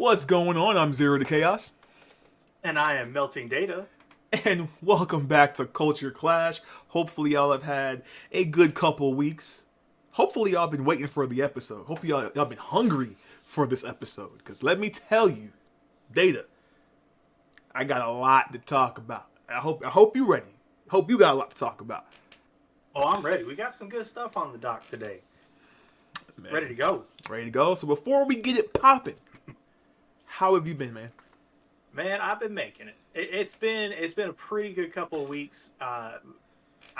What's going on? I'm Zero to Chaos. And I am Melting Data. And welcome back to Culture Clash. Hopefully y'all have had a good couple weeks. Hopefully y'all been waiting for the episode. Hopefully y'all been hungry for this episode. Because let me tell you, Data, I got a lot to talk about. I hope you ready. Hope you got a lot to talk about. Oh, I'm ready. We got some good stuff on the dock today. Man, Ready to go. Ready to go. So before we get it popping, how have you been, man? Man, I've been making it. It's been a pretty good couple of weeks. I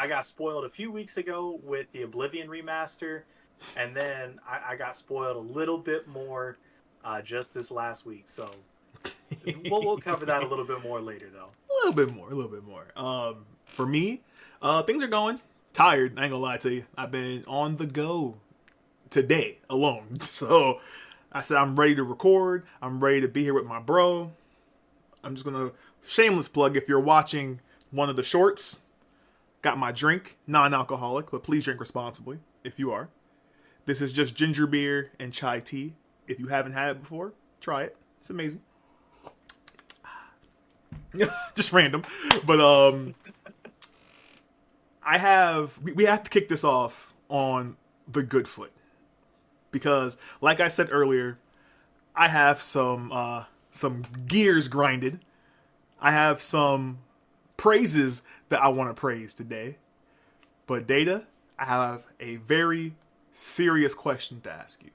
got spoiled a few weeks ago with the Oblivion remaster, and then I got spoiled a little bit more just this last week. So we'll cover that a little bit more later, though. A little bit more. For me, things are going. Tired, I ain't gonna lie to you. I've been on the go today alone. So I said I'm ready to record. I'm ready to be here with my bro. I'm just gonna shameless plug, if you're watching one of the shorts, got my drink, non-alcoholic, but please drink responsibly if you are. This is just ginger beer and chai tea. If you haven't had it before, try it. It's amazing. Just random. But we have to kick this off on the good foot. Because like I said earlier, I have some gears grinded. I have some praises that I want to praise today. But Data, I have a very serious question to ask you.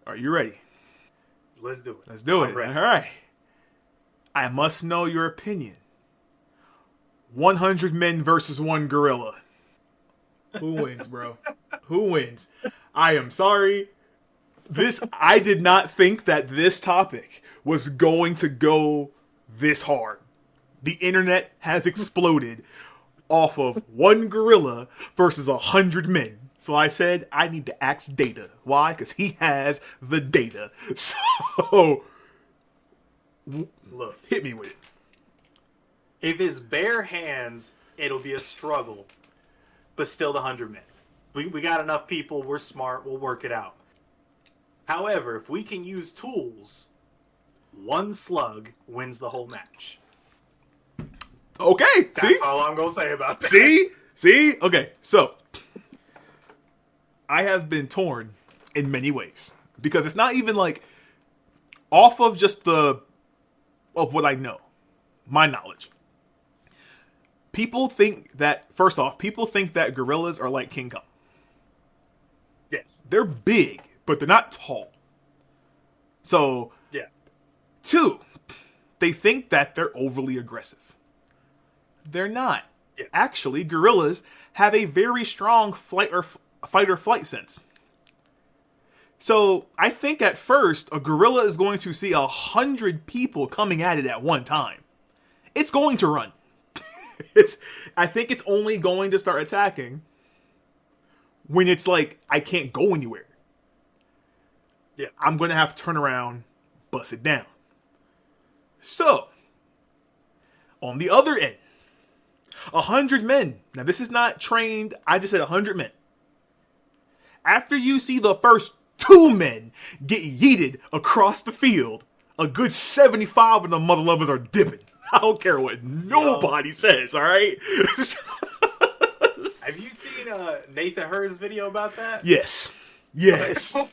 Are you ready? Let's do it. Let's do it. I'm ready. All right. I must know your opinion. 100 men versus one gorilla. Who wins, bro? Who wins? I am sorry. I did not think that this topic was going to go this hard. The internet has exploded off of one gorilla versus 100 men. So I said, I need to ask Data. Why? Because he has the data. So, Look, hit me with it. if it's bare hands, it'll be a struggle. But still the 100 men. We got enough people. We're smart. We'll work it out. However, if we can use tools, one slug wins the whole match. Okay, That's all I'm going to say about that. See? Okay, so I have been torn in many ways. Because it's not even like off of just of what I know, my knowledge. People think that gorillas are like King Kong. Yes. They're big, but they're not tall. So, Yeah. 2, they think that they're overly aggressive. They're not. Yeah. Actually, gorillas have a very strong fight or flight sense. So, I think at first, a gorilla is going to see 100 people coming at it at one time. It's going to run. I think it's only going to start attacking when it's like, I can't go anywhere. Yeah. I'm going to have to turn around, bust it down. So, on the other end, 100 men. Now, this is not trained. I just said 100 men. After you see the first 2 men get yeeted across the field, a good 75 of the mother lovers are dipping. I don't care what nobody says, all right? Have you seen Nathan Hur's video about that? Yes.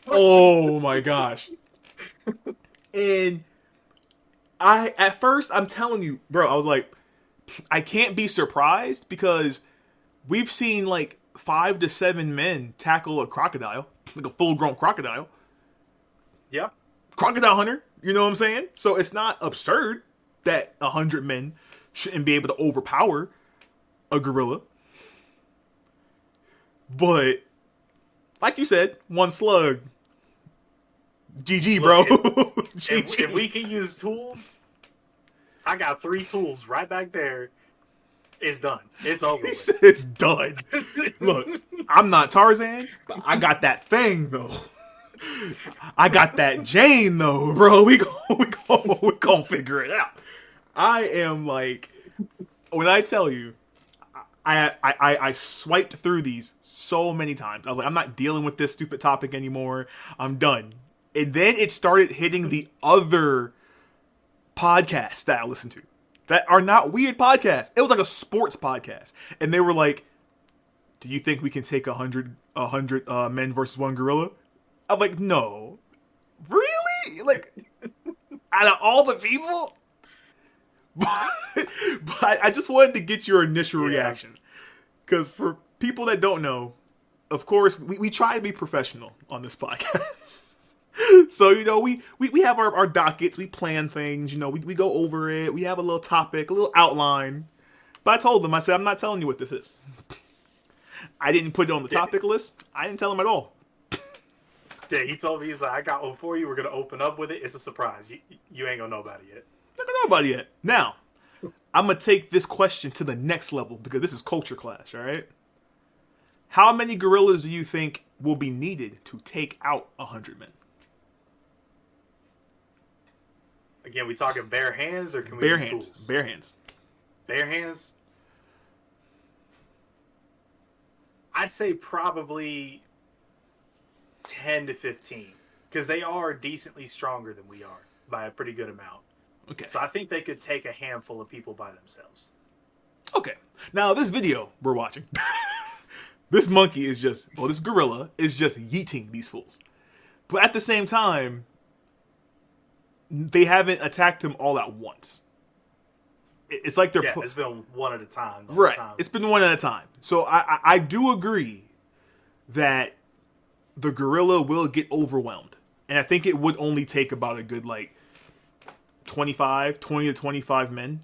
Oh my gosh. And at first, I'm telling you, bro, I was like, I can't be surprised because we've seen like 5 to 7 men tackle a crocodile, like a full-grown crocodile. Yep. Crocodile hunter, you know what I'm saying? So it's not absurd that 100 men shouldn't be able to overpower a gorilla. But, like you said, one slug. GG, bro. GG. If we can use tools, I got 3 tools right back there. It's done. It's over with. It's done. Look, I'm not Tarzan, but I got that thing, though. I got that Jane, though, bro. We gonna figure it out. I am like, when I tell you, I swiped through these so many times. I was like, I'm not dealing with this stupid topic anymore. I'm done. And then it started hitting the other podcasts that I listen to that are not weird podcasts. It was like a sports podcast. And they were like, do you think we can take 100 men versus one gorilla? I'm like, no. Really? Like, out of all the people? But I just wanted to get your initial reaction. Because for people that don't know, of course, we try to be professional on this podcast. So, we have our dockets, we plan things, we go over it, we have a little topic, a little outline. But I told them, I said, I'm not telling you what this is. I didn't put it on the topic list. I didn't tell him at all. Yeah, he told me, he's like, I got one for you, we're going to open up with it. It's a surprise. You ain't going to know about it yet. Not going to know about it yet. Now, I'm going to take this question to the next level because this is Culture Clash, all right? How many gorillas do you think will be needed to take out 100 men? Again, we talking bare hands or can we bare use hands? tools? Bare hands. Bare hands? I'd say probably 10 to 15 because they are decently stronger than we are by a pretty good amount. Okay. So I think they could take a handful of people by themselves. Okay. Now, this video we're watching, this monkey is just, this gorilla is just yeeting these fools. But at the same time, they haven't attacked him all at once. It's like they're... it's been one at a time. Right. It's been one at a time. So I do agree that the gorilla will get overwhelmed. And I think it would only take about a good, 20 to 25 men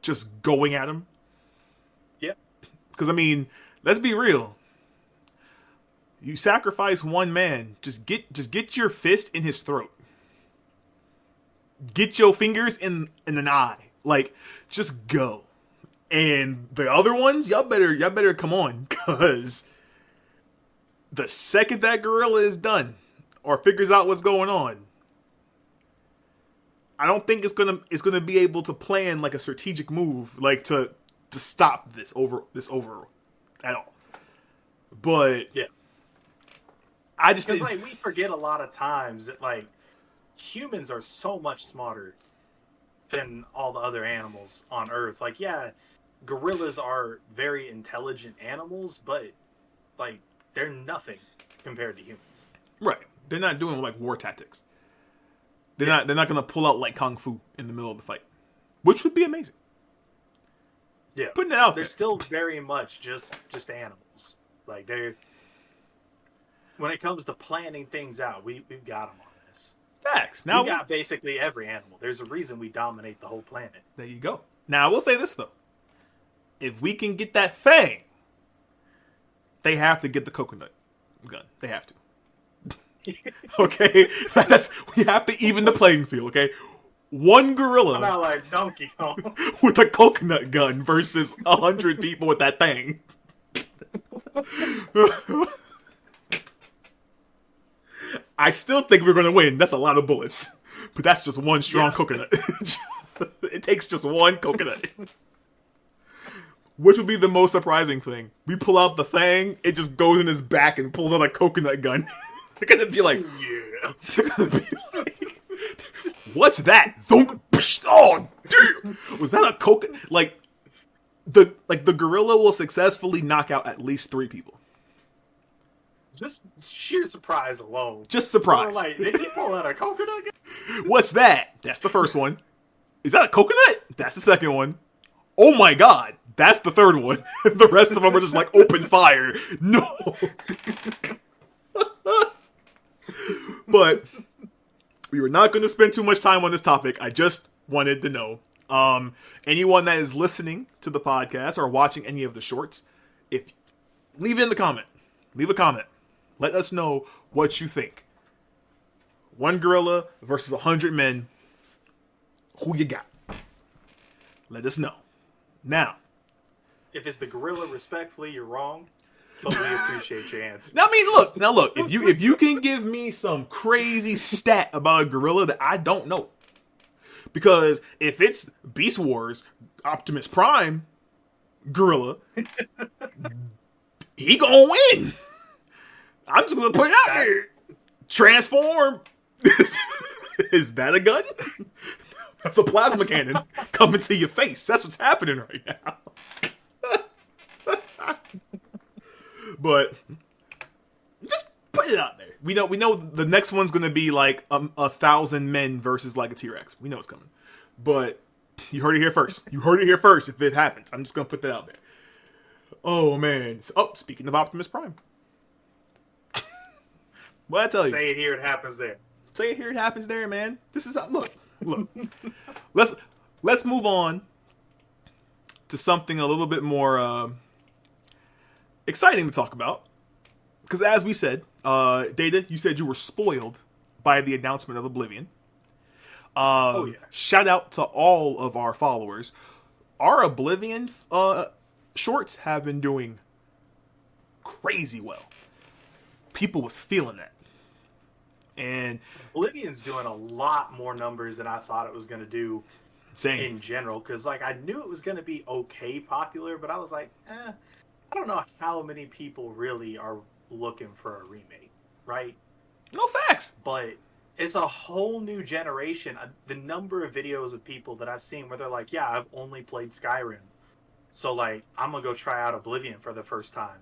just going at him. Yep. Because, let's be real. You sacrifice one man, just get your fist in his throat. Get your fingers in an eye. Just go. And the other ones, y'all better come on, because the second that gorilla is done or figures out what's going on, I don't think it's gonna be able to plan a strategic move to stop this over at all. But yeah, I just because we forget a lot of times that humans are so much smarter than all the other animals on Earth. Gorillas are very intelligent animals, but they're nothing compared to humans. Right. They're not doing war tactics. They're not gonna pull out kung fu in the middle of the fight, which would be amazing. Yeah, putting it out they're there. Still very much just animals. They're, when it comes to planning things out, we've got them on this. Facts. Now we got basically every animal. There's a reason we dominate the whole planet. There you go. Now I will say this though: if we can get that fang, they have to get the coconut gun. They have to. Okay, we have to even the playing field. Okay, one gorilla not like Donkey Kong with a coconut gun versus 100 people with that thing. I still think we're gonna win. That's a lot of bullets, but that's just one strong coconut. It takes just one coconut. Which would be the most surprising thing? We pull out the fang, it just goes in his back and pulls out a coconut gun. They're gonna be like, yeah. They're gonna be like, what's that? Oh, dude, was that a coconut? The gorilla will successfully knock out at least 3 people. Just sheer surprise alone. Just surprise. Did he pull out a coconut gun? What's that? That's the first one. Is that a coconut? That's the second one. Oh my god, that's the third one. The rest of them are just open fire. No. But we were not going to spend too much time on this topic. I just wanted to know. Anyone that is listening to the podcast or watching any of the shorts, leave it in the comment. Leave a comment. Let us know what you think. One gorilla versus 100 men. Who you got? Let us know. Now, if it's the gorilla, respectfully, you're wrong. But we appreciate your answer. Look. If you can give me some crazy stat about a gorilla that I don't know, because if it's Beast Wars, Optimus Prime, gorilla, he gonna win. I'm just gonna put it out there. Transform, Is that a gun? That's a plasma cannon coming to your face. That's what's happening right now. But just put it out there. We know the next one's gonna be like 1,000 men versus like a T-Rex. We know it's coming. But you heard it here first. You heard it here first. If it happens, I'm just gonna put that out there. Oh man. Oh, speaking of Optimus Prime. What I tell you? Say it here, it happens there. Say it here, it happens there, man. This is look. Let's move on to something a little bit more exciting to talk about. Because as we said, Data, you said you were spoiled by the announcement of Oblivion. Oh yeah! Shout out to all of our followers. Our Oblivion shorts have been doing crazy well. People was feeling that. And Oblivion's doing a lot more numbers than I thought it was going to do in general. Because like I knew it was going to be okay popular, but I was like, I don't know how many people really are looking for a remake, right? No facts. But it's a whole new generation. The number of videos of people that I've seen where they're like, yeah, I've only played Skyrim. So like, I'm going to go try out Oblivion for the first time.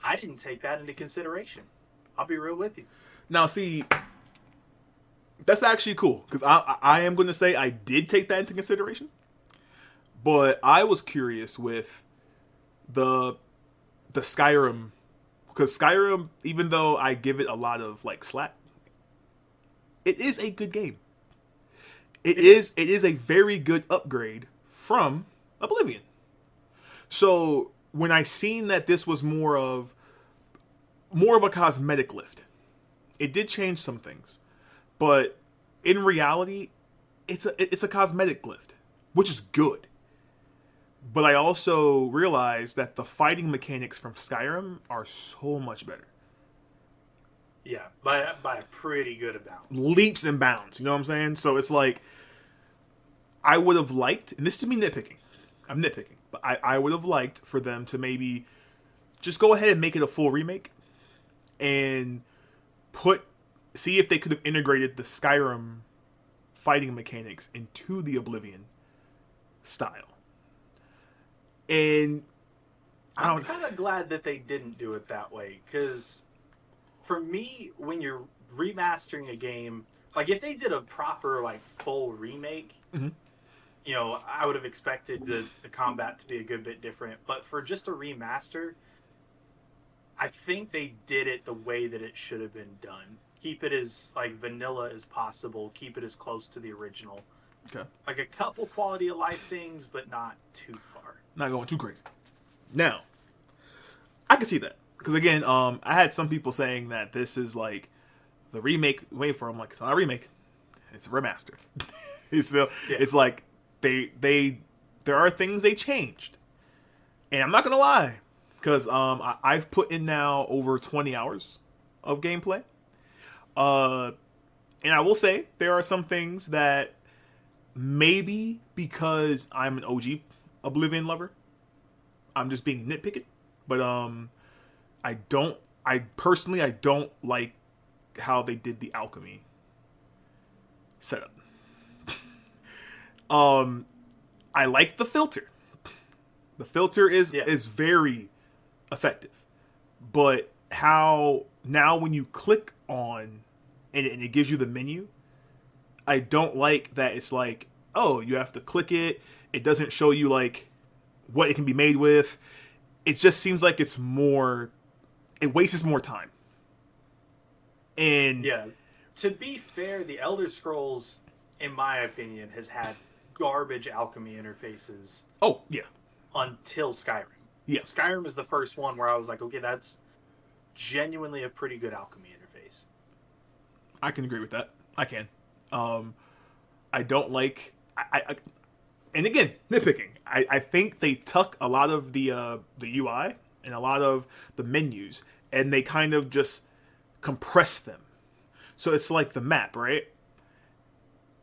I didn't take that into consideration. I'll be real with you. Now, see, that's actually cool, because I am going to say I did take that into consideration, but I was curious with the Skyrim, because Skyrim, even though I give it a lot of like slack, it is a good game. It is a very good upgrade from Oblivion. So when I seen that this was more of a cosmetic lift, it did change some things, but in reality, it's a cosmetic lift, which is good. But I also realized that the fighting mechanics from Skyrim are so much better. Yeah, by a pretty good amount. Leaps and bounds, you know what I'm saying? So it's like, I would have liked, and this is me nitpicking, I'm nitpicking, but I would have liked for them to maybe just go ahead and make it a full remake, and see if they could have integrated the Skyrim fighting mechanics into the Oblivion style. And I'm kind of glad that they didn't do it that way, because for me, when you're remastering a game, like if they did a proper like full remake, mm-hmm. you know, I would have expected the combat to be a good bit different. But for just a remaster, I think they did it the way that it should have been done. Keep it as like vanilla as possible. Keep it as close to the original. Okay. Like a couple quality of life things, but not too far. Not going too crazy. Now, I can see that. Because again, I had some people saying that this is like the remake. Wait for them, like it's not a remake, it's a remaster. It's like there are things they changed, and I'm not gonna lie, because I've put in now over 20 hours of gameplay, and I will say there are some things that maybe because I'm an OG Oblivion lover, I'm just being nitpicky, but I personally don't like how they did the alchemy setup. I like the filter. The filter is very effective. But how now when you click on and it gives you the menu, I don't like that it's like, oh, you have to click it. It doesn't show you like what it can be made with. It just seems like it wastes more time. And yeah, to be fair, the Elder Scrolls, in my opinion, has had garbage alchemy interfaces. Oh, yeah. Until Skyrim. Yeah. Skyrim is the first one where I was like, okay, that's genuinely a pretty good alchemy interface. I can agree with that. I can. I don't like... and again, nitpicking. I think they took a lot of the UI and a lot of the menus, and they kind of just compressed them. So it's like the map, right?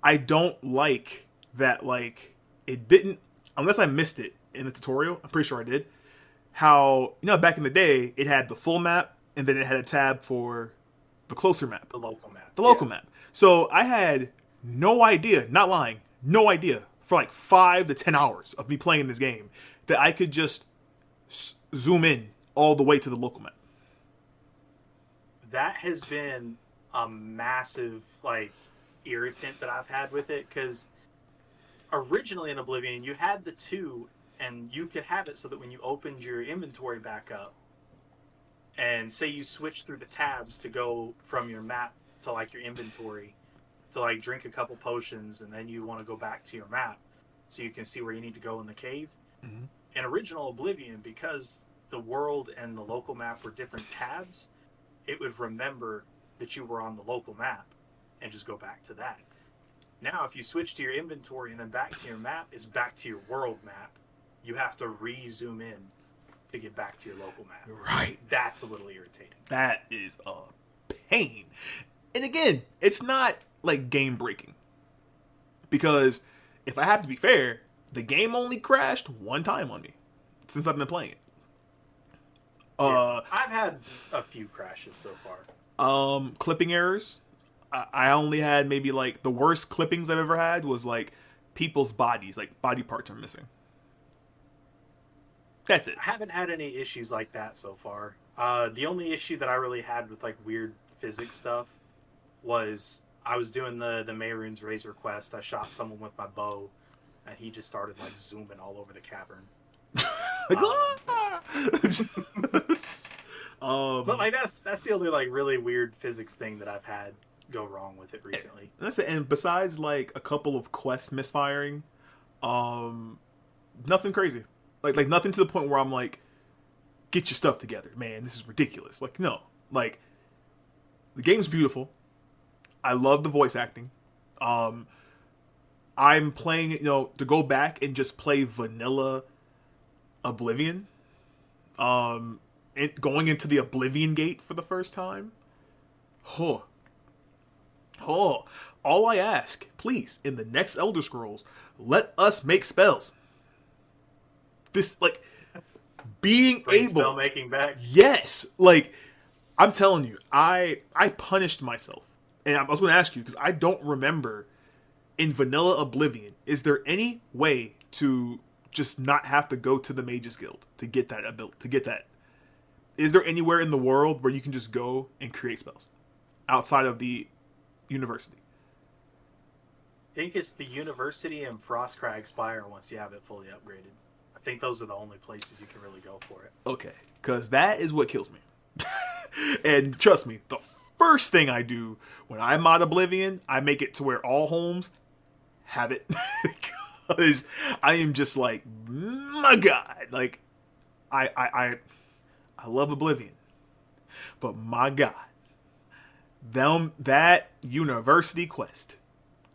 I don't like that, like, it didn't... Unless I missed it in the tutorial, I'm pretty sure I did. How, back in the day, it had the full map, and then it had a tab for the closer map. The local map. the local map. So I had no idea, not lying, no idea for like 5 to 10 hours of me playing this game that I could just zoom in all the way to the local map. That has been a massive like irritant that I've had with it, because originally in Oblivion you had the 2 and you could have it so that when you opened your inventory back up and say you switch through the tabs to go from your map to like your inventory to like drink a couple potions, and then you want to go back to your map so you can see where you need to go in the cave. Mm-hmm. In original Oblivion, because the world and the local map were different tabs, it would remember that you were on the local map and just go back to that. Now, if you switch to your inventory and then back to your map, it's back to your world map. You have to re-zoom in to get back to your local map. Right. That's a little irritating. That is a pain. And again, it's not like game breaking. Because if I have to be fair, the game only crashed one time on me since I've been playing it. I've had a few crashes so far. Clipping errors. I only had maybe like the worst clippings I've ever had was like people's bodies, like body parts are missing. That's it. I haven't had any issues like that so far. The only issue that I really had with like weird physics stuff was I was doing the Mehrunes Razor quest. I shot someone with my bow, and he just started like zooming all over the cavern. But like that's the only like really weird physics thing that I've had go wrong with it recently. That's it. And besides like a couple of quests misfiring, nothing crazy. Like nothing to the point where I'm like, get your stuff together, man. This is ridiculous. Like no, like the game's beautiful. I love the voice acting. I'm playing, to go back and just play vanilla Oblivion. And going into the Oblivion Gate for the first time. All I ask, please, in the next Elder Scrolls, let us make spells. This, like, being Bring able... spell making back. Yes! Like, I'm telling you, I punished myself. And I was going to ask you, because I don't remember in vanilla Oblivion, is there any way to just not have to go to the Mages Guild to get that ability, to get that? Is there anywhere in the world where you can just go and create spells outside of the university? I think it's the university and Frostcrag Spire once you have it fully upgraded. I think those are the only places you can really go for it. Okay, because that is what kills me. And trust me, the first thing I do when I mod Oblivion, I make it to where all homes have it. Because I am just like, my God. Like, I love Oblivion. But my God. That university quest.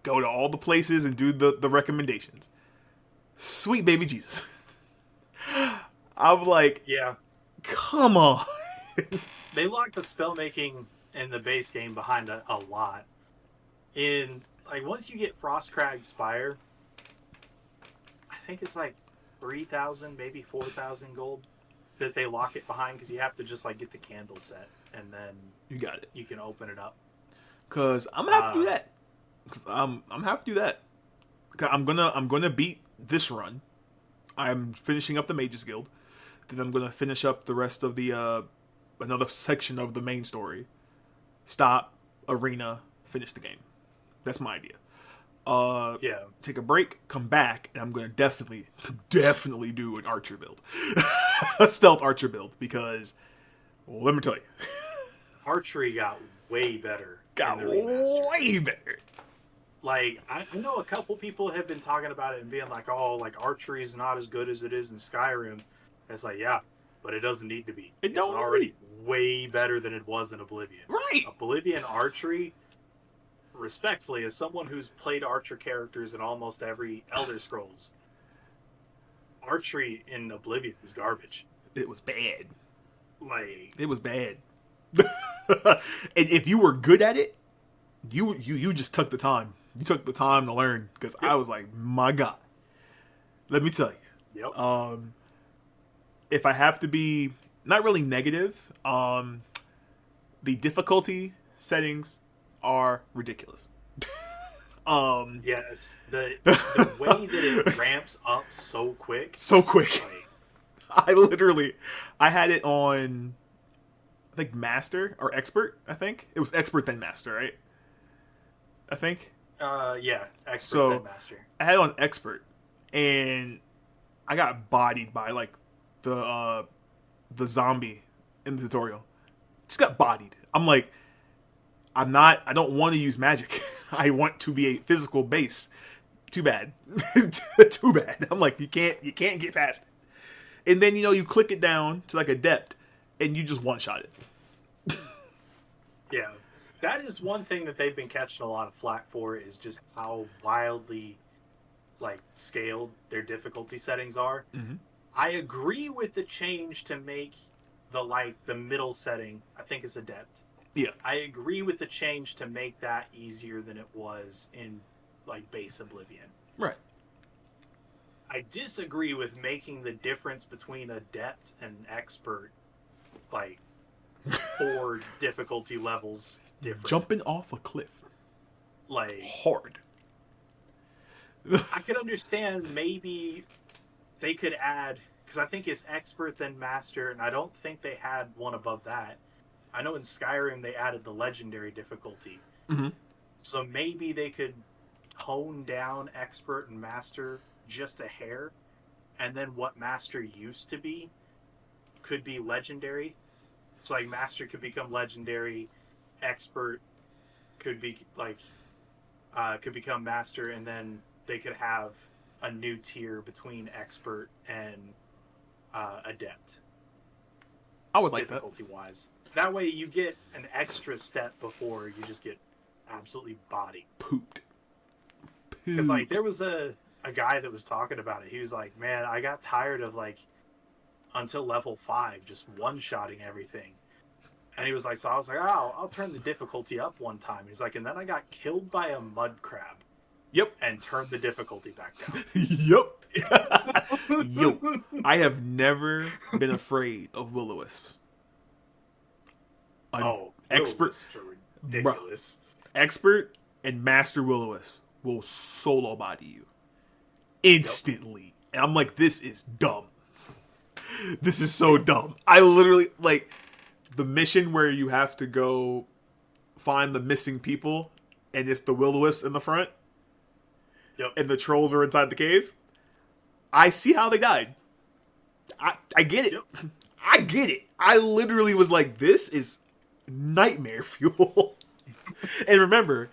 Go to all the places and do the recommendations. Sweet baby Jesus. I'm like, yeah, come on. They locked the spell making in the base game behind a lot. In like once you get Frostcrag Spire, I think it's like 3,000, maybe 4,000 gold that they lock it behind, because you have to just like get the candle set and then You got it. you can open it up. Cause I'm gonna have to do that. Cause I'm gonna have to do that. Cause I'm gonna beat this run. I'm finishing up the Mages Guild. Then I'm gonna finish up the rest of the another section of the main story. Stop, arena, finish the game. That's my idea. Yeah. Take a break, come back, and I'm gonna definitely do an archer build. A stealth archer build, because let me tell you. Archery got way better. Got in the remaster. way better. Like, I know a couple people have been talking about it and being like, oh, like, archery is not as good as it is in Skyrim. It's like, yeah, but it doesn't need to be. It's already way better than it was in Oblivion. Right. Oblivion archery, respectfully, as someone who's played archer characters in almost every Elder Scrolls, archery in Oblivion was garbage. It was bad. Like, It was bad. And if you were good at it, you just took the time. You took the time to learn, because I was like, my God. Let me tell you. yep. If I have to be not really negative, the difficulty settings are ridiculous. Yes, the way that it ramps up so quick, So quick. like, I had it on, I think, Master or Expert, I think. It was Expert then Master, right? I think. yeah, expert So, then master. I had it on Expert, and I got bodied by, like, the zombie in the tutorial. Just got bodied. I'm like, I don't want to use magic. I want to be a physical base. Too bad. Too bad. I'm like, you can't get past it. And then, you click it down to like Adept, and you just one-shot it. Yeah, that is one thing that they've been catching a lot of flack for, is just how wildly, like, scaled their difficulty settings are. Mm-hmm. I agree with the change to make the middle setting, I think, is Adept. Yeah. I agree with the change to make that easier than it was in, like, base Oblivion. Right. I disagree with making the difference between Adept and Expert, like, 4 difficulty levels different. Jumping off a cliff. Like, Hard. I could understand maybe they could add, because I think it's Expert then Master, and I don't think they had one above that. I know in Skyrim they added the Legendary difficulty. Mm-hmm. So maybe they could tone down Expert and Master just a hair, and then what Master used to be could be Legendary. So, like, Master could become Legendary, Expert could be, like, could become Master, and then they could have a new tier between Expert and Adept. I would like that. Difficulty-wise. That way you get an extra step before you just get absolutely bodied. Pooped. Because, like, there was a guy that was talking about it. He was like, man, I got tired of, like, until level 5, just one-shotting everything. And he was like, so I was like, oh, I'll turn the difficulty up one time. He's like, and then I got killed by a mud crab. Yep. And turned the difficulty back down. Yep. Yo, I have never been afraid of will-o-wisps. Expert, ridiculous. Expert and Master will-o-wisp will solo body you instantly. Yep. And I'm like, this is dumb. This is so dumb. I literally, like, the mission where you have to go find the missing people, and it's the will-o-wisps in the front. Yep. And the trolls are inside the cave. I see how they died. I get it. Yep. I get it. I literally was like, this is nightmare fuel. And remember,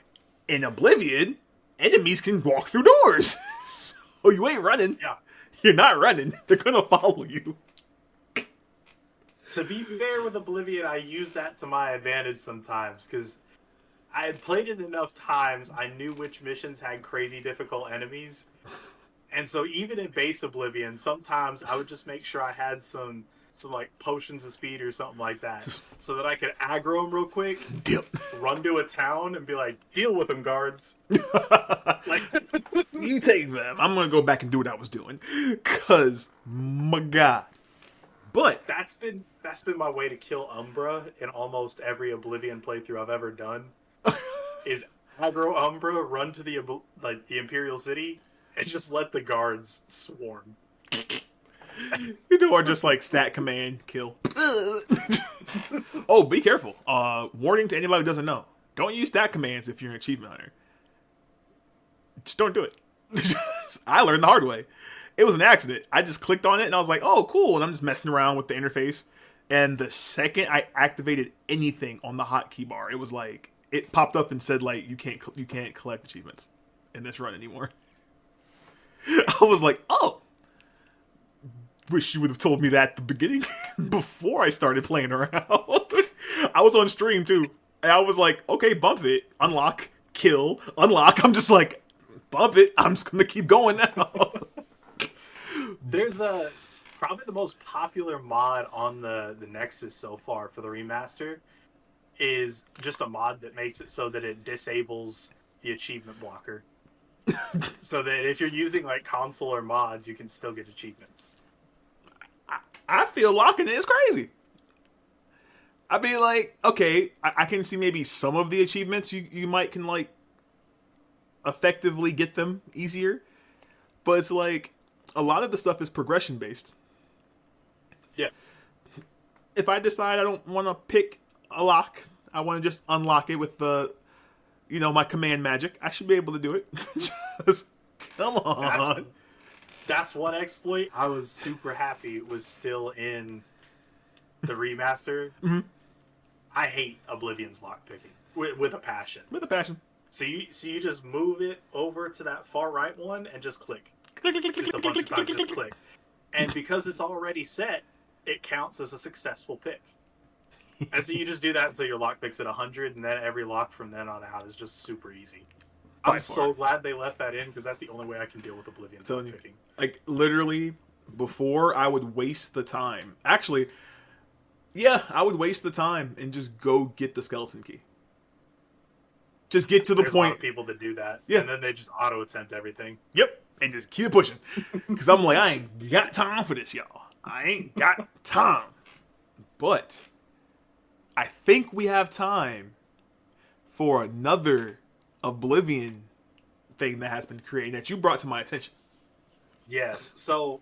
in Oblivion, enemies can walk through doors. So you ain't running. Yeah. You're not running. They're going to follow you. To be fair with Oblivion, I use that to my advantage sometimes, because I had played it enough times, I knew which missions had crazy difficult enemies. And so even in base Oblivion, sometimes I would just make sure I had some like potions of speed or something like that, so that I could aggro them real quick, Yep. run to a town, and be like, deal with them, guards. Like, you take them. I'm going to go back and do what I was doing. Because, my God. But that's been my way to kill Umbra in almost every Oblivion playthrough I've ever done. Is aggro Umbra, run to the Imperial City, and just let the guards swarm. Or just like stat command kill. Oh, be careful. Warning to anybody who doesn't know: don't use stat commands if you're an achievement hunter. Just don't do it. I learned the hard way. It was an accident. I just clicked on it and I was like, "Oh, cool!" And I'm just messing around with the interface. And the second I activated anything on the hotkey bar, it was like it popped up and said like you can't collect achievements in this run anymore. I was like, "Oh, wish you would have told me that at the beginning before I started playing around." I was on stream too, and I was like, "Okay, bump it, unlock, kill, unlock." I'm just like, "Bump it." I'm just gonna keep going now. There's probably the most popular mod on the Nexus so far for the remaster is just a mod that makes it so that it disables the achievement blocker. So that if you're using like console or mods, you can still get achievements. I feel locking it is crazy. I mean, like, okay, I can see maybe some of the achievements you might can, like, effectively get them easier. But it's like, a lot of the stuff is progression based. Yeah. If I decide I don't want to pick a lock, I want to just unlock it with the, my command magic, I should be able to do it. Just, come on. That's one exploit I was super happy was still in the remaster. Mm-hmm. I hate Oblivion's lockpicking with a passion. With a passion. So you just move it over to that far right one and just click. Just a bunch of times, just click. And because it's already set, it counts as a successful pick. And so you just do that until your lockpick's at 100, and then every lock from then on out is just super easy. I'm so glad they left that in, because that's the only way I can deal with Oblivion lockpicking. Like, literally, before I would waste the time. Actually, yeah, I would waste the time and just go get the skeleton key. Just get to the There's point. A lot of people that do that. Yeah. And then they just auto-attempt everything. Yep. And just keep it pushing. Because I'm like, I ain't got time for this, y'all. I ain't got time. But I think we have time for another Oblivion thing that has been created that you brought to my attention. Yes. So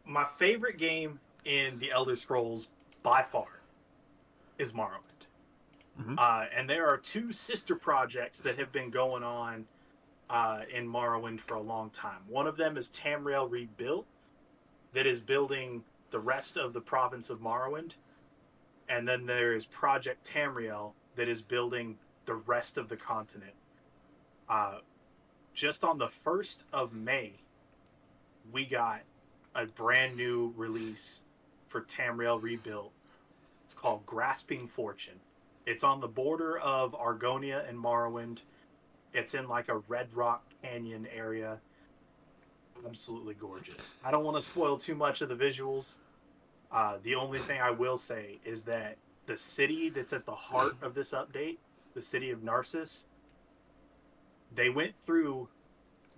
my favorite game in the Elder Scrolls by far is Morrowind. Mm-hmm. And there are two sister projects that have been going on in Morrowind for a long time. One of them is Tamriel Rebuilt, that is building the rest of the province of Morrowind. And then there is Project Tamriel that is building the rest of the continent. Just on the 1st of May, we got a brand new release for Tamriel Rebuilt. It's called Grasping Fortune. It's on the border of Argonia and Morrowind. It's in like a Red Rock Canyon area. Absolutely gorgeous. I don't want to spoil too much of the visuals. The only thing I will say is that the city that's at the heart of this update, the city of Narcissus, they went through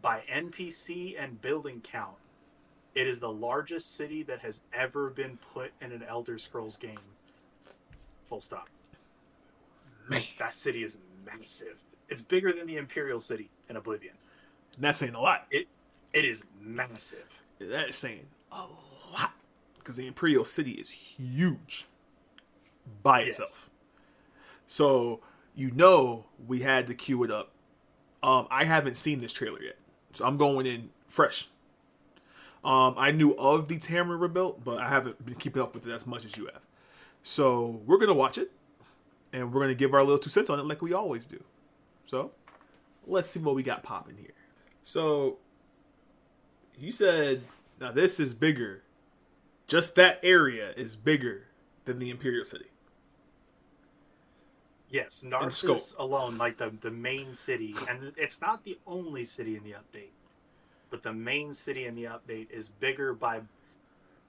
by NPC and building count. It is the largest city that has ever been put in an Elder Scrolls game. Full stop. Man. That city is massive. It's bigger than the Imperial City in Oblivion. And that's saying a lot. It is massive. That is saying a lot. Because the Imperial City is huge by itself. So, we had to queue it up. I haven't seen this trailer yet. So I'm going in fresh. I knew of the Tamriel Rebuilt, but I haven't been keeping up with it as much as you have. So we're going to watch it. And we're going to give our little 2 cents on it like we always do. So, let's see what we got popping here. So, you said, now this is bigger. Just that area is bigger than the Imperial City. Yes, Narcissus alone, like the main city, and it's not the only city in the update, but the main city in the update is bigger by,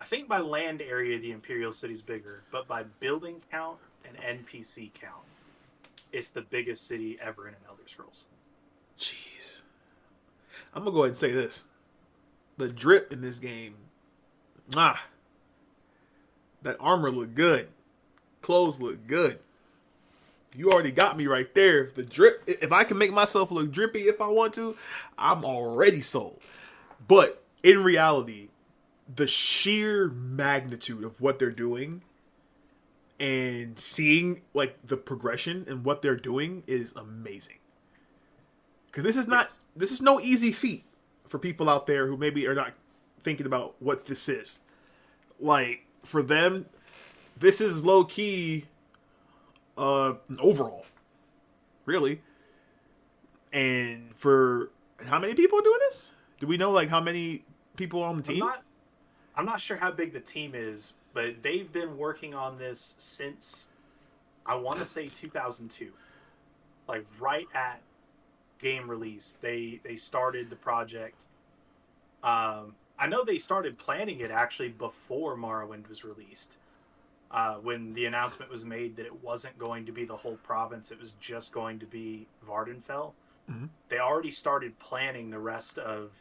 I think by land area the Imperial City's bigger, but by building count and NPC count, it's the biggest city ever in an Elder Scrolls. Jeez. I'm going to go ahead and say this. The drip in this game, that armor looked good. Clothes look good. You already got me right there. The drip, if I can make myself look drippy if I want to, I'm already sold. But in reality, the sheer magnitude of what they're doing and seeing like the progression and what they're doing is amazing. Because this is no easy feat for people out there who maybe are not thinking about what this is. Like, for them, this is low key overall, really. And for how many people are doing this? Do we know like how many people are on the team? I'm not sure how big the team is, but they've been working on this since, I want to say 2002. Like right at game release, they started the project. I know they started planning it actually before Morrowind was released. When the announcement was made that it wasn't going to be the whole province, it was just going to be Vardenfell. Mm-hmm. They already started planning the rest of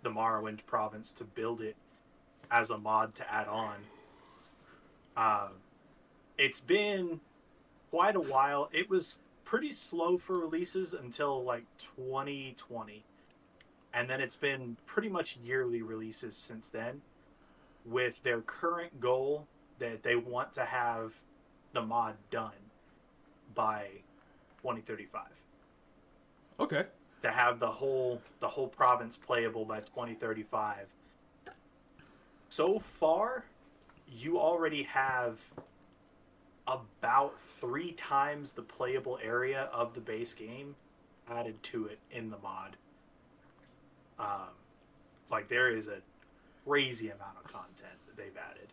the Morrowind province to build it as a mod to add on. it's been quite a while. It was pretty slow for releases until like 2020. And then it's been pretty much yearly releases since then, with their current goal that they want to have the mod done by 2035. Okay. To have the whole province playable by 2035. So far, you already have about 3 times the playable area of the base game added to it in the mod. It's like there is a crazy amount of content that they've added.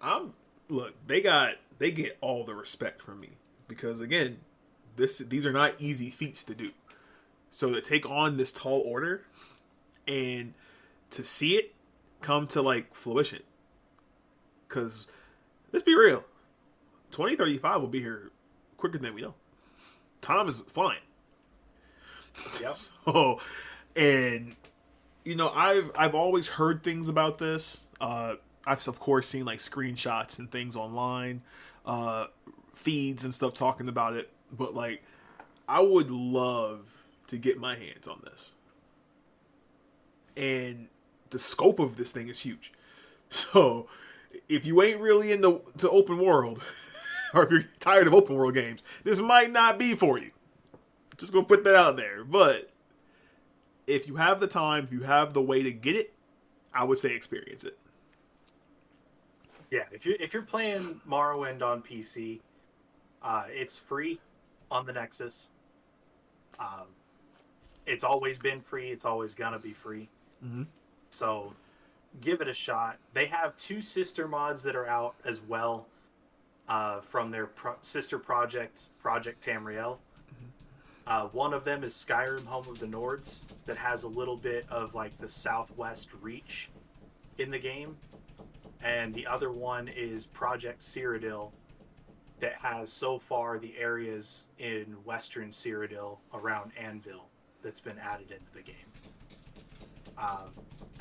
Man, look, they get all the respect from me because again, these are not easy feats to do. So to take on this tall order and to see it come to like fruition, because let's be real, 2035 will be here quicker than we know. Time is flying. Yep. So, and you know, I've always heard things about this. I've of course seen like screenshots and things online, feeds and stuff talking about it. But like, I would love to get my hands on this. And the scope of this thing is huge. So, if you ain't really into open world, or if you're tired of open world games, this might not be for you. Just gonna put that out there. But if you have the time, if you have the way to get it, I would say experience it. Yeah, if you're playing Morrowind on PC, it's free on the Nexus. It's always been free. It's always gonna be free. Mm-hmm. So give it a shot. They have 2 sister mods that are out as well, from their sister project, Project Tamriel. One of them is Skyrim Home of the Nords, that has a little bit of like the Southwest reach in the game. And the other one is Project Cyrodiil, that has so far the areas in Western Cyrodiil around Anvil that's been added into the game.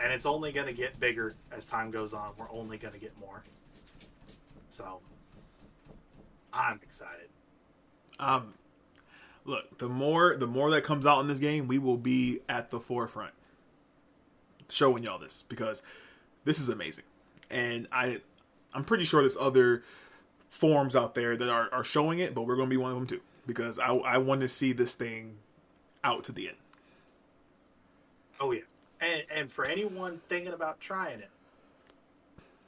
And it's only going to get bigger as time goes on. We're only going to get more. So, I'm excited. Look, the more that comes out in this game, we will be at the forefront showing y'all this, because this is amazing. And I'm pretty sure there's other forums out there that are showing it, but we're going to be one of them too, because I want to see this thing out to the end. Oh yeah. And for anyone thinking about trying it,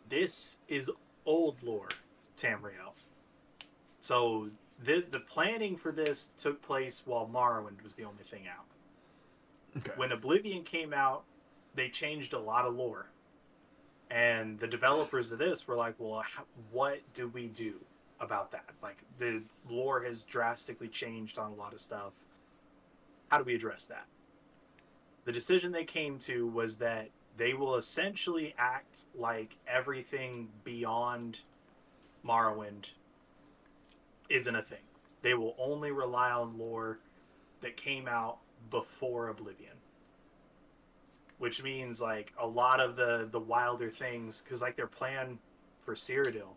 this is old lore Tamriel. So the planning for this took place while Morrowind was the only thing out. Okay. When Oblivion came out, they changed a lot of lore. And the developers of this were like, well, what do we do about that? Like, the lore has drastically changed on a lot of stuff. How do we address that? The decision they came to was that they will essentially act like everything beyond Morrowind isn't a thing. They will only rely on lore that came out before Oblivion. Which means, like, a lot of the wilder things, because, like, their plan for Cyrodiil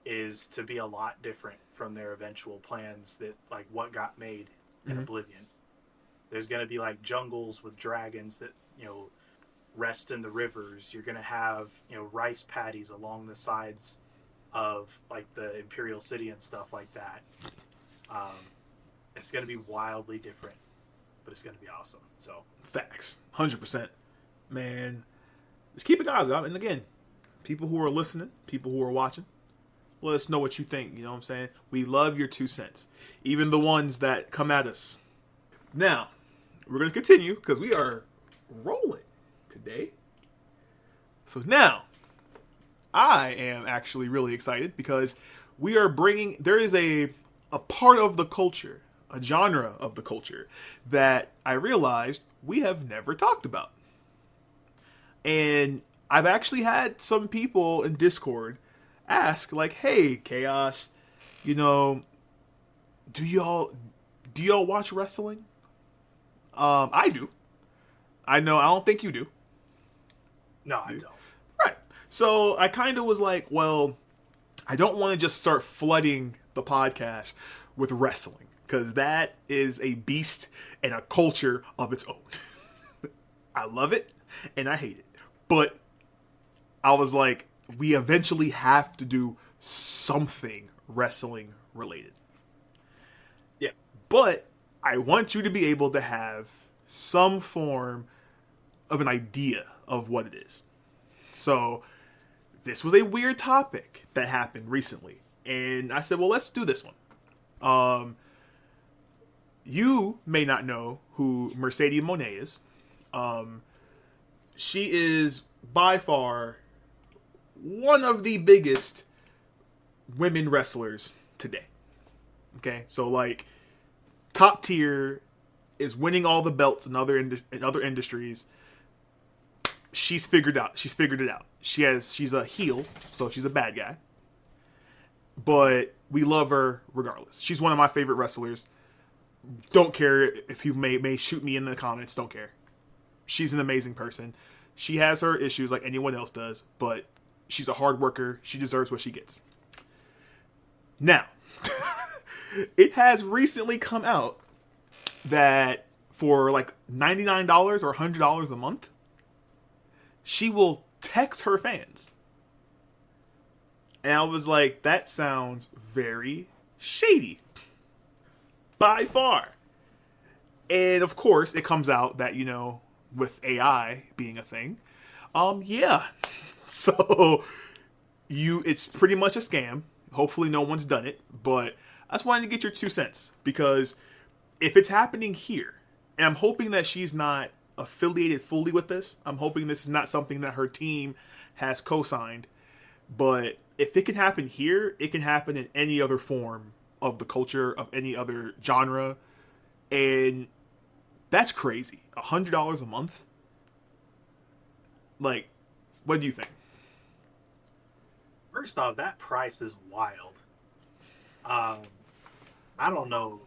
is to be a lot different from their eventual plans that, like, what got made in Oblivion. There's going to be, like, jungles with dragons that, you know, rest in the rivers. You're going to have, you know, rice paddies along the sides of, like, the Imperial City and stuff like that. It's going to be wildly different, but it's going to be awesome. So Facts. 100%. Man, just keep it guys out. And again, people who are listening, people who are watching, let us know what you think. You know what I'm saying? We love your 2 cents. Even the ones that come at us. Now, we're going to continue because we are rolling today. So now, I am actually really excited because we are bringing, there is a part of the culture, a genre of the culture that I realized we have never talked about. And I've actually had some people in Discord ask, like, hey, Chaos, you know, do y'all watch wrestling? I do. I know, I don't think you do. no, I don't. Right. So I kind of was like, well, I don't want to just start flooding the podcast with wrestling because that is a beast and a culture of its own. I love it and I hate it. But I was like, we eventually have to do something wrestling related. Yeah. But I want you to be able to have some form of an idea of what it is. So this was a weird topic that happened recently. And I said, well, let's do this one. You may not know who Mercedes Moné is. She is by far one of the biggest women wrestlers today. Okay, so like top tier, is winning all the belts in other industries. She's figured it out. She's a heel, so she's a bad guy. But we love her regardless. She's one of my favorite wrestlers. Don't care if you may shoot me in the comments. Don't care. She's an amazing person. She has her issues like anyone else does, but she's a hard worker. She deserves what she gets. Now, it has recently come out that for like $99 or $100 a month, she will text her fans. And I was like, that sounds very shady. By far. And of course, it comes out that, you know, with AI being a thing, yeah. So, it's pretty much a scam. Hopefully no one's done it, but I just wanted to get your 2 cents. Because if it's happening here, and I'm hoping that she's not affiliated fully with this, I'm hoping this is not something that her team has co-signed, but if it can happen here, it can happen in any other form of the culture, of any other genre, and that's crazy. $100 a month? Like, what do you think? First off, that price is wild. I don't know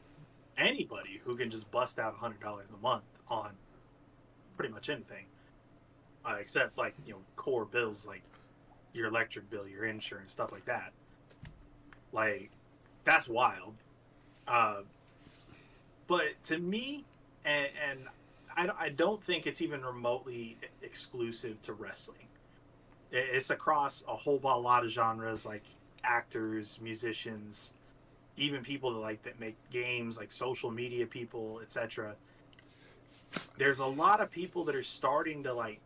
anybody who can just bust out $100 a month on pretty much anything, except like, you know, core bills like your electric bill, your insurance, stuff like that. Like, that's wild. But to me, and I don't think it's even remotely exclusive to wrestling. It's across a whole lot of genres, like actors, musicians, even people that make games, like social media people, etc. There's a lot of people that are starting to like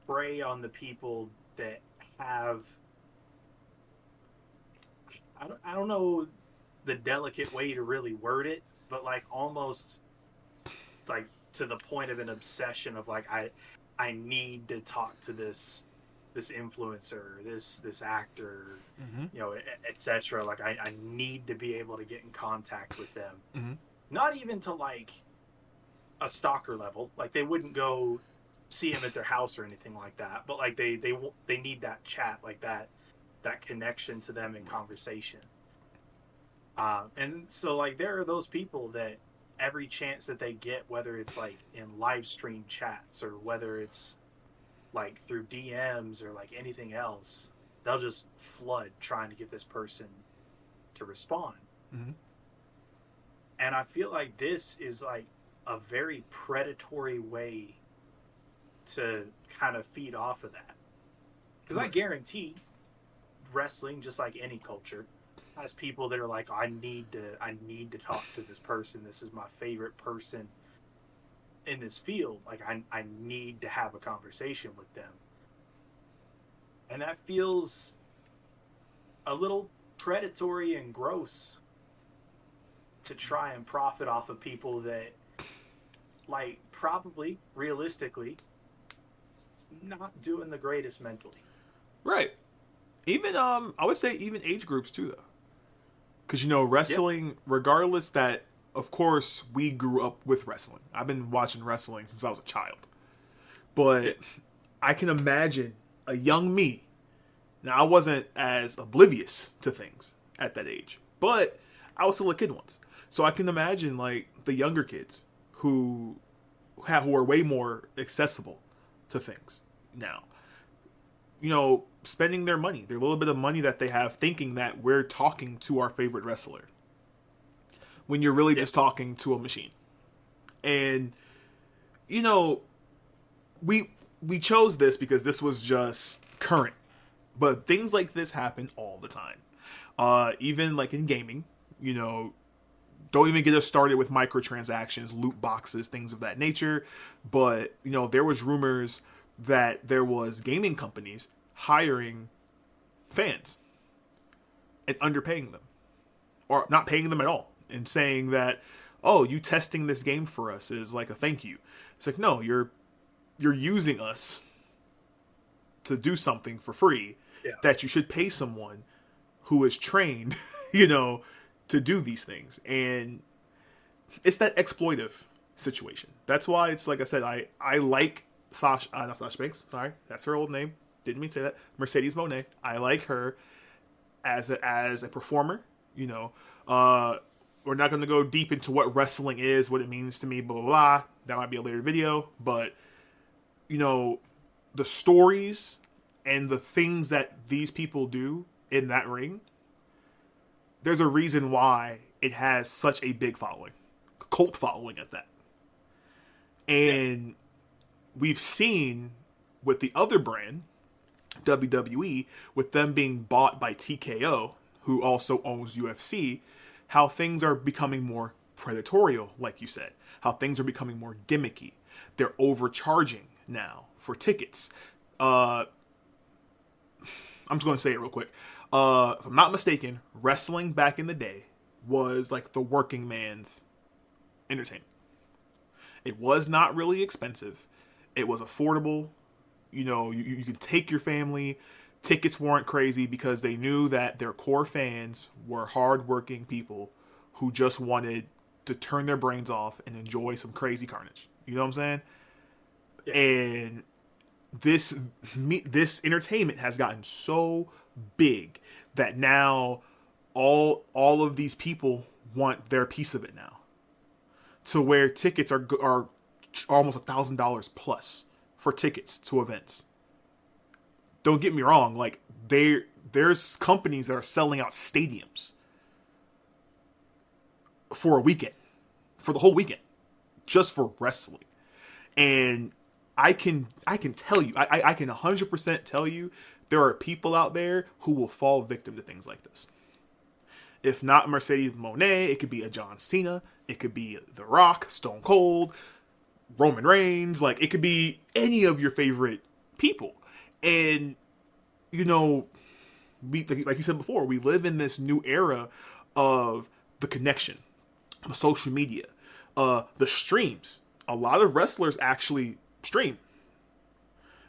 prey on the people that have, I don't know the delicate way to really word it, but like almost like to the point of an obsession of like I need to talk to this influencer, this actor, you know, etc. Like I need to be able to get in contact with them. Mm-hmm. Not even to like a stalker level. Like they wouldn't go see him at their house or anything like that. But like they need that chat, like that connection to them in conversation. And so like there are those people that every chance that they get, whether it's like in live stream chats or whether it's like through DMs or like anything else, they'll just flood trying to get this person to respond. Mm-hmm. And I feel like this is like a very predatory way to kind of feed off of that. Because I guarantee wrestling, just like any culture, has people that are like, I need to talk to this person. This is my favorite person in this field. Like I need to have a conversation with them. And that feels a little predatory and gross to try and profit off of people that, like, probably realistically not doing the greatest mentally. Right. Even I would say even age groups too, though. Because, you know, wrestling, regardless that, of course, we grew up with wrestling. I've been watching wrestling since I was a child. But I can imagine a young me. Now, I wasn't as oblivious to things at that age. But I was still a kid once. So I can imagine, like, the younger kids who are way more accessible to things now. spending their money, their little bit of money that they have, thinking that we're talking to our favorite wrestler when you're really just talking to a machine. And, we chose this because this was just current. But things like this happen all the time. Even like in gaming, don't even get us started with microtransactions, loot boxes, things of that nature. But, there was rumors that there was gaming companies hiring fans and underpaying them, or not paying them at all, and saying that, oh, you testing this game for us is like a thank you. It's like, no, you're using us to do something for free that you should pay someone who is trained, to do these things. And it's that exploitive situation. That's why it's like I said, I like not Sasha Banks. Sorry, that's her old name. Didn't mean to say that. Mercedes Moné. I like her as a performer. We're not going to go deep into what wrestling is, what it means to me, blah, blah, blah. That might be a later video. But, the stories and the things that these people do in that ring, there's a reason why it has such a big following. Cult following at that. And we've seen with the other brand, WWE, with them being bought by TKO, who also owns UFC, how things are becoming more predatorial, like you said. How things are becoming more gimmicky. They're overcharging now for tickets. I'm just going to say it real quick. If I'm not mistaken, wrestling back in the day was like the working man's entertainment. It was not really expensive. It was affordable. You could take your family. Tickets weren't crazy because they knew that their core fans were hardworking people who just wanted to turn their brains off and enjoy some crazy carnage. You know what I'm saying? Yeah. And this entertainment has gotten so big that now all of these people want their piece of it now. To where tickets are almost $1,000 plus for tickets to events. Don't get me wrong, like there's companies that are selling out stadiums for a weekend, for the whole weekend, just for wrestling. And I can tell you, I can 100% tell you, there are people out there who will fall victim to things like this. If not Mercedes Moné, it could be a John Cena, it could be The Rock, Stone Cold, Roman Reigns, like it could be any of your favorite people. And we, like you said before, we live in this new era of the connection, the social media, the streams. A lot of wrestlers actually stream.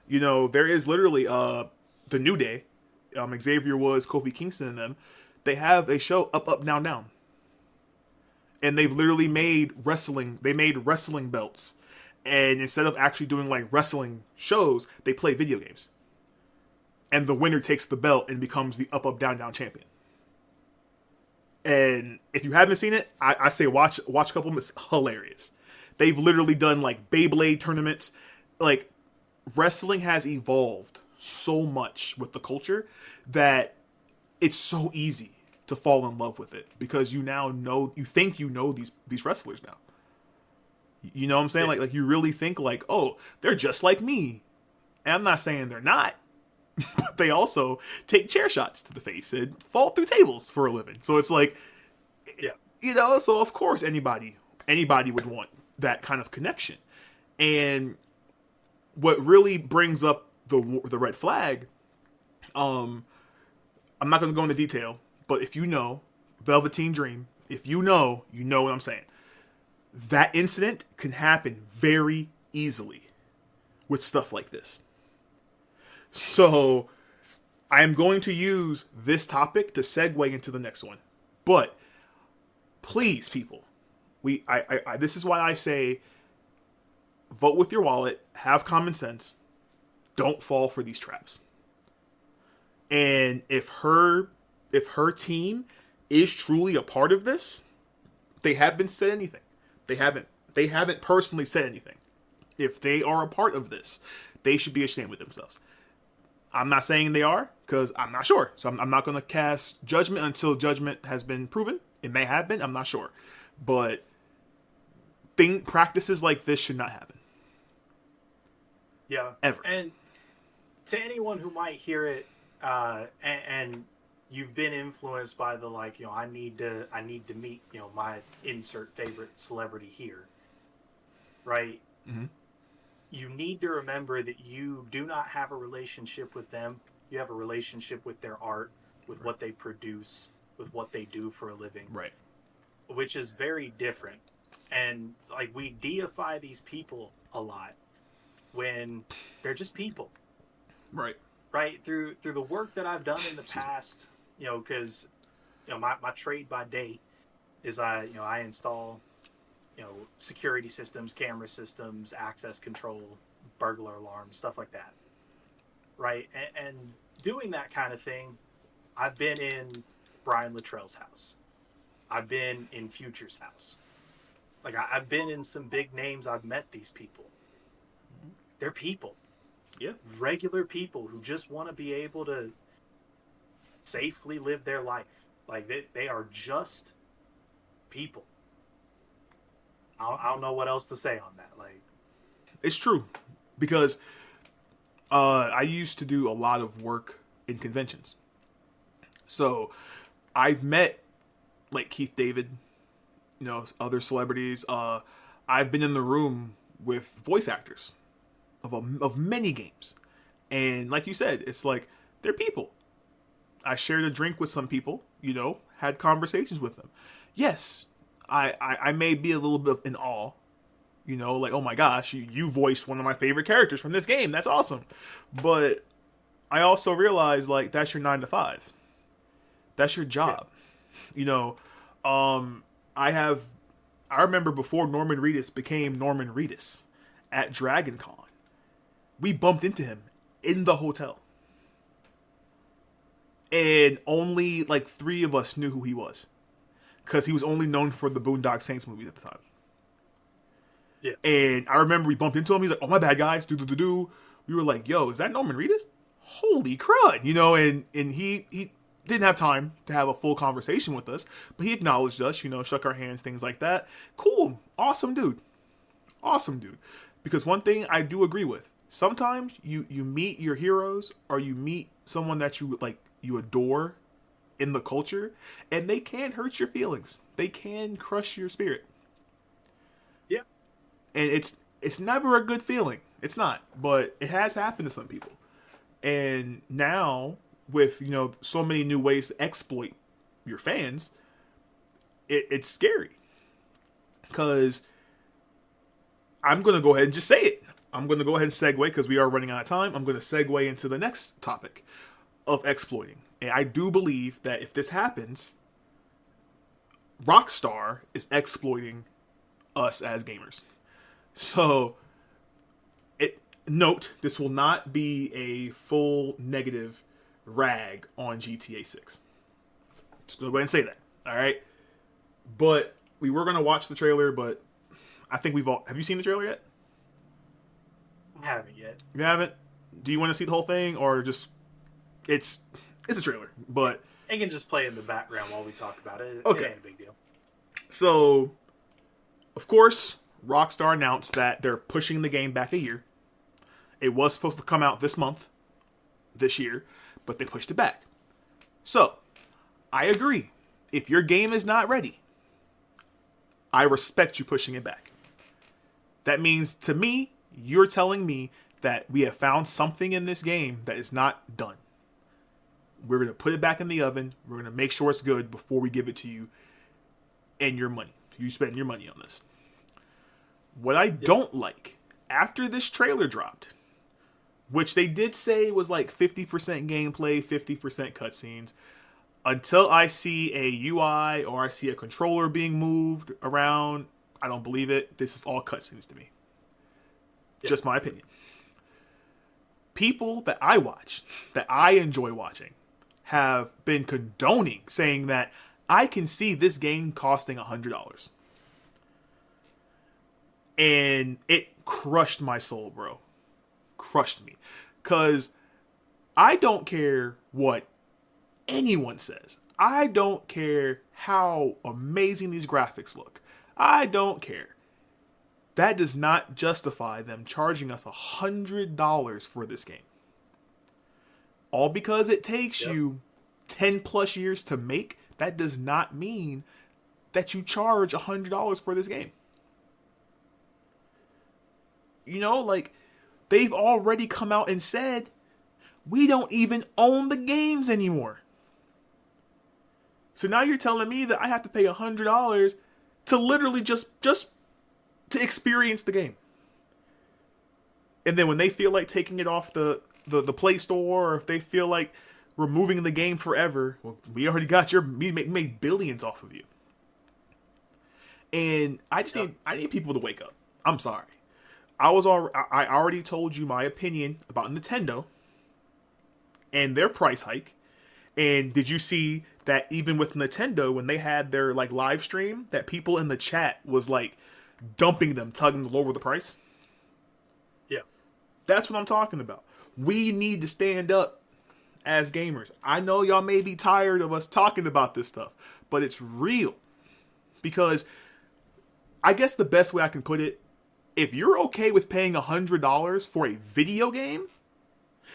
There is literally the New Day, Xavier Woods, Kofi Kingston, and them. They have a show, Up, Up, Down, Down. And they've literally made wrestling belts. And instead of actually doing like wrestling shows, they play video games. And the winner takes the belt and becomes the Up, Up, Down, Down champion. And if you haven't seen it, I say watch a couple of them. It's hilarious. They've literally done like Beyblade tournaments. Like, wrestling has evolved so much with the culture that it's so easy to fall in love with it because you think you know these wrestlers now. You know what I'm saying? Yeah. Like you really think like, oh, they're just like me. And I'm not saying they're not, but they also take chair shots to the face and fall through tables for a living. So it's like, so of course anybody would want that kind of connection. And what really brings up the red flag, I'm not going to go into detail, but if you know Velveteen Dream, if you know what I'm saying. That incident can happen very easily with stuff like this. So I am going to use this topic to segue into the next one. But please, people, this is why I say vote with your wallet, have common sense, don't fall for these traps. And if her team is truly a part of this, they haven't said anything. They haven't personally said anything. If they are a part of this, they should be ashamed of themselves. I'm not saying they are because I'm not sure. So I'm not going to cast judgment until judgment has been proven. It may have been. I'm not sure. But practices like this should not happen. Yeah. Ever. And to anyone who might hear it, and you've been influenced by the like, I need to meet, my insert favorite celebrity here, right? Mm-hmm. You need to remember that you do not have a relationship with them. You have a relationship with their art, with what they produce, with what they do for a living. Right. Which is very different. And like we deify these people a lot when they're just people. Right. Right. Through the work that I've done in the past, because my trade by day is I install security systems, camera systems, access control, burglar alarms, stuff like that. Right. And doing that kind of thing, I've been in Brian Luttrell's house. I've been in Future's house. Like I've been in some big names. I've met these people. They're people. Yeah. Regular people who just want to be able to safely live their life. Like they are just people. I don't know what else to say on that. Like, it's true, because I used to do a lot of work in conventions, so I've met like Keith David, other celebrities. I've been in the room with voice actors of many games, and like you said, it's like they're people. I shared a drink with some people, had conversations with them. Yes, I may be a little bit in awe, like, oh my gosh, you voiced one of my favorite characters from this game. That's awesome. But I also realize, like, that's your 9 to 5. That's your job. Yeah. I remember before Norman Reedus became Norman Reedus at Dragon Con, we bumped into him in the hotel. And only like 3 of us knew who he was, because he was only known for the Boondock Saints movies at the time. Yeah. And I remember we bumped into him. He's like, "Oh, my bad, guys." Do. We were like, "Yo, is that Norman Reedus?" Holy crud, And he didn't have time to have a full conversation with us, but he acknowledged us. Shook our hands, things like that. Cool, awesome dude. Because one thing I do agree with: sometimes you meet your heroes, or you meet someone that you adore in the culture, and they can hurt your feelings. They can crush your spirit. Yeah. And it's never a good feeling. It's not, but it has happened to some people. And now with, so many new ways to exploit your fans, it's scary. Because I'm going to go ahead and just say it. I'm going to go ahead and segue, because we are running out of time. I'm going to segue into the next topic of exploiting. And I do believe that if this happens, Rockstar is exploiting us as gamers. So, note, this will not be a full negative rag on GTA 6. Just going to go ahead and say that. All right? But we were going to watch the trailer, but I think have you seen the trailer yet? I haven't yet. You haven't? Do you want to see the whole thing, or just... It's a trailer, but... It can just play in the background while we talk about it. Okay. It ain't a big deal. So, of course, Rockstar announced that they're pushing the game back a year. It was supposed to come out this year, but they pushed it back. So, I agree. If your game is not ready, I respect you pushing it back. That means, to me, you're telling me that we have found something in this game that is not done. We're going to put it back in the oven. We're going to make sure it's good before we give it to you and your money. You spend your money on this. What I don't like, after this trailer dropped, which they did say was like 50% gameplay, 50% cutscenes, until I see a UI or I see a controller being moved around, I don't believe it. This is all cutscenes to me. Yeah. Just my opinion. People that I watch, that I enjoy watching, have been condoning, saying that I can see this game costing $100. And it crushed my soul, bro. Crushed me. Because I don't care what anyone says. I don't care how amazing these graphics look. I don't care. That does not justify them charging us $100 for this game. All because it takes you 10 plus years to make, that does not mean that you charge $100 for this game. You know, like, they've already come out and said, we don't even own the games anymore. So now you're telling me that I have to pay $100 to literally just to experience the game. And then when they feel like taking it off the Play Store, or if they feel like removing the game forever, well, we already got we made billions off of you. And I need people to wake up. I'm sorry. I already told you my opinion about Nintendo and their price hike. And did you see that even with Nintendo, when they had their like live stream, that people in the chat was like dumping them, tugging to lower the price? Yeah. That's what I'm talking about. We need to stand up as gamers. I know y'all may be tired of us talking about this stuff, but it's real. Because I guess the best way I can put it, if you're okay with paying $100 for a video game,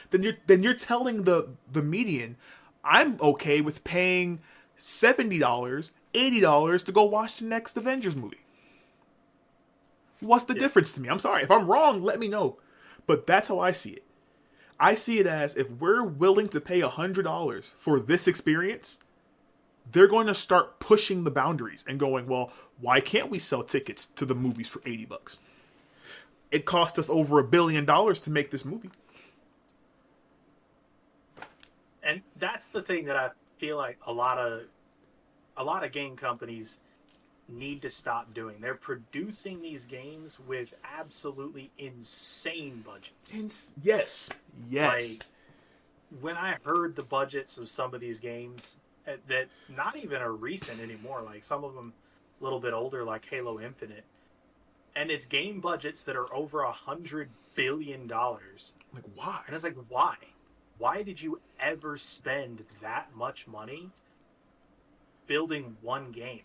then you're telling the median, I'm okay with paying $70, $80 to go watch the next Avengers movie. What's the difference to me? I'm sorry. If I'm wrong, let me know. But that's how I see it. I see it as, if we're willing to pay $100 for this experience, they're going to start pushing the boundaries and going, well, why can't we sell tickets to the movies for $80? It cost us over $1 billion to make this movie. And that's the thing that I feel like a lot of game companies need to stop doing. They're producing these games with absolutely insane budgets. Yes. Like, when I heard the budgets of some of these games that not even are recent anymore, like some of them a little bit older, like Halo Infinite, and it's game budgets that are over $100 billion. Like, why? And it's like, why? Why did you ever spend that much money building one game?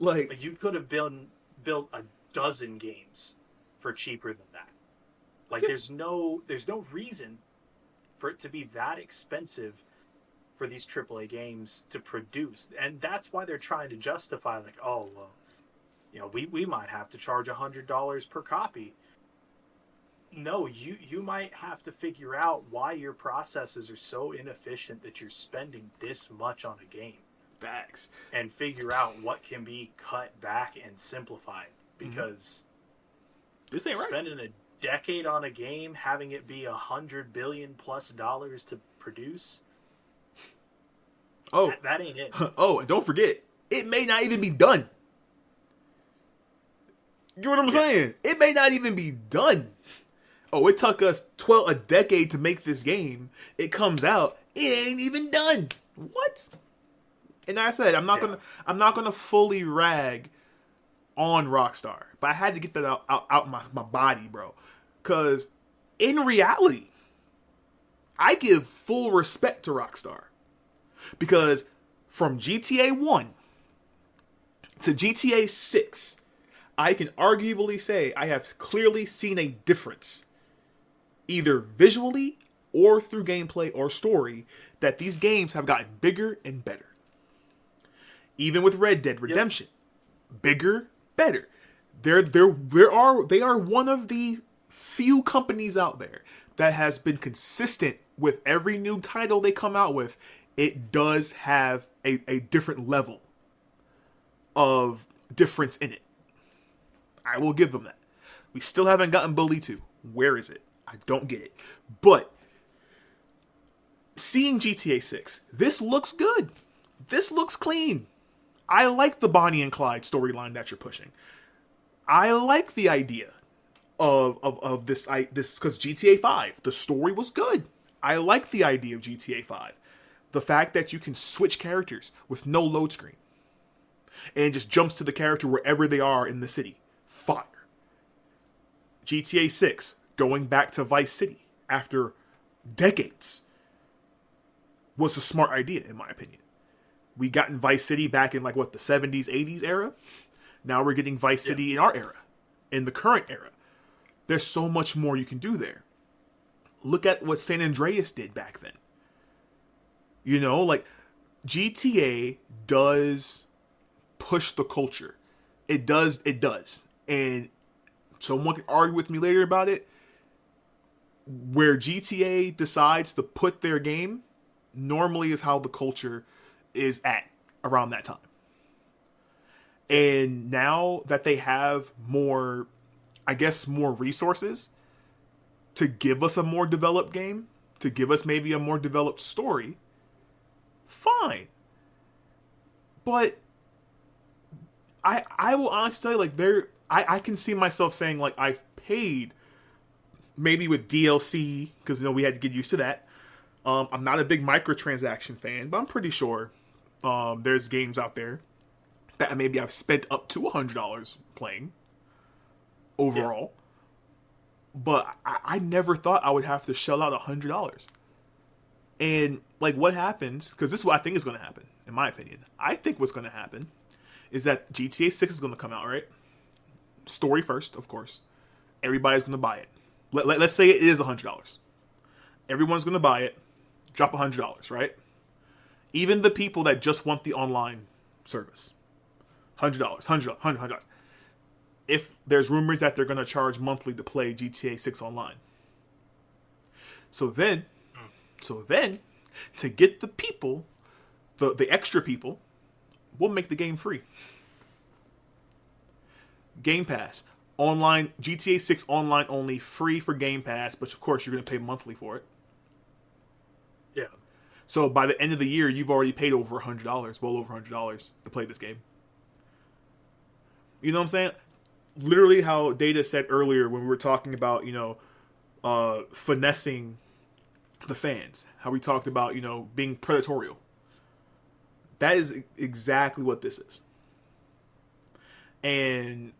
Like you could have built a dozen games for cheaper than that. Like, there's no reason for it to be that expensive for these AAA games to produce. And that's why they're trying to justify, like, oh, well, you know, we might have to charge $100 per copy. No, you might have to figure out why your processes are so inefficient that you're spending this much on a game. Facts. And figure out what can be cut back and simplified. Because this ain't right. Spending a decade on a game, having it be $100 billion plus to produce. Oh, that ain't it. Oh, and don't forget, it may not even be done. You know what I'm saying? It may not even be done. Oh, it took us a decade to make this game. It comes out, it ain't even done. What? And like I said, I'm not gonna fully rag on Rockstar, but I had to get that out my body, bro. Because in reality, I give full respect to Rockstar. Because from GTA 1 to GTA 6, I can arguably say I have clearly seen a difference, either visually or through gameplay or story, that these games have gotten bigger and better. Even with Red Dead Redemption, bigger, better. They are one of the few companies out there that has been consistent with every new title they come out with. It does have a different level of difference in it. I will give them that. We still haven't gotten Bully 2. Where is it? I don't get it. But seeing GTA 6, this looks good. This looks clean. I like the Bonnie and Clyde storyline that you're pushing. I like the idea of this because GTA 5, the story was good. I like the idea of GTA 5. The fact that you can switch characters with no load screen and just jumps to the character wherever they are in the city. Fire. GTA 6, going back to Vice City after decades, was a smart idea, in my opinion. We got in Vice City back in, like, what, the 70s, 80s era? Now we're getting Vice City in our era, in the current era. There's so much more you can do there. Look at what San Andreas did back then. You know, like, GTA does push the culture. It does. And someone can argue with me later about it. Where GTA decides to put their game normally is how the culture is at around that time. And now that they have more, I guess, more resources to give us a more developed game, to give us maybe a more developed story, fine. But I will honestly tell you, like, I can see myself saying, like, I've paid maybe with DLC, because, you know, we had to get used to that. I'm not a big microtransaction fan, but I'm pretty sure there's games out there that maybe I've spent up to $100 playing overall. Yeah. But I never thought I would have to shell out $100. And, like, what happens, because this is what I think is going to happen, in my opinion. I think what's going to happen is that GTA 6 is going to come out, right? Story first, of course. Everybody's going to buy it. Let's say it is $100. Everyone's going to buy it. Drop $100, right? Even the people that just want the online service. $100. If there's rumors that they're going to charge monthly to play GTA 6 online. So then, to get the people, the extra people, we'll make the game free. Game Pass. Online, GTA 6 online only, free for Game Pass, but of course you're going to pay monthly for it. Yeah. So by the end of the year, you've already paid over $100, well over $100 to play this game. You know what I'm saying? Literally how Data said earlier when we were talking about, you know, finessing the fans. How we talked about, you know, being predatorial. That is exactly what this is. And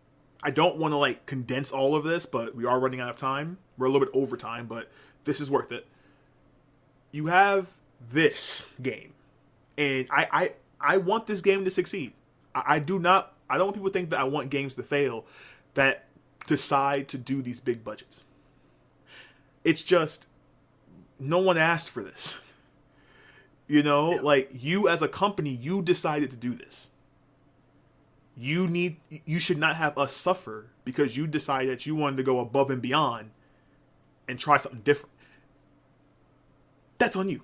I don't want to, like, condense all of this, but we are running out of time. We're a little bit over time, but this is worth it. You have this game. And I want this game to succeed. I don't want people to think that I want games to fail that decide to do these big budgets. It's just, no one asked for this. You know, like, you as a company, you decided to do this. You should not have us suffer because you decided that you wanted to go above and beyond and try something different. That's on you.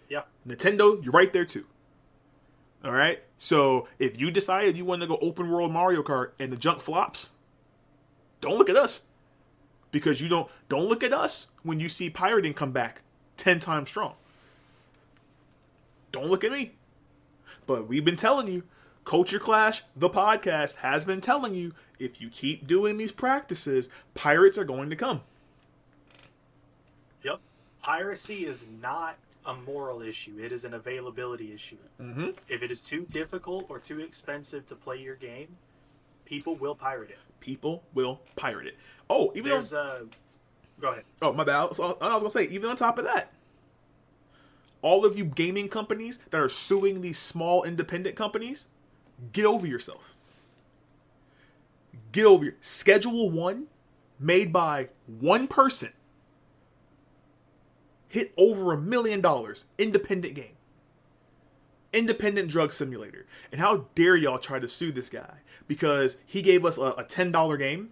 Yeah. Nintendo, you're right there too. All right? So if you decided you wanted to go open world Mario Kart and the junk flops, don't look at us. Because don't look at us when you see pirating come back 10 times strong. Don't look at me. But we've been telling you, Culture Clash, the podcast, has been telling you, if you keep doing these practices, pirates are going to come. Yep. Piracy is not a moral issue. It is an availability issue. Mm-hmm. If it is too difficult or too expensive to play your game, people will pirate it. People will pirate it. Oh, even Go ahead. Oh, my bad. So I was going to say, even on top of that, all of you gaming companies that are suing these small independent companies, get over yourself. Get over your Schedule 1, made by one person, hit over $1 million. Independent game. Independent drug simulator. And how dare y'all try to sue this guy because he gave us a $10 game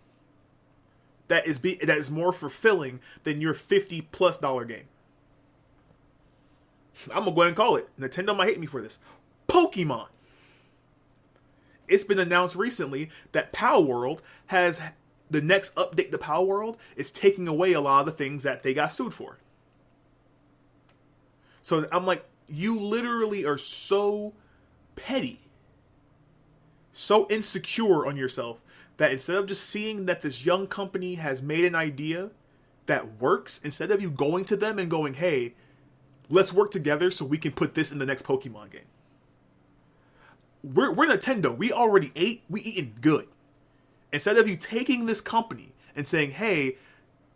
that is more fulfilling than your $50+ game. I'm going to go ahead and call it. Nintendo might hate me for this. Pokemon. It's been announced recently that Palworld has the next update to Palworld is taking away a lot of the things that they got sued for. So I'm like, you literally are so petty, so insecure on yourself that instead of just seeing that this young company has made an idea that works, instead of you going to them and going, hey, let's work together so we can put this in the next Pokemon game. We're Nintendo. We already ate. We eating good. Instead of you taking this company and saying, hey,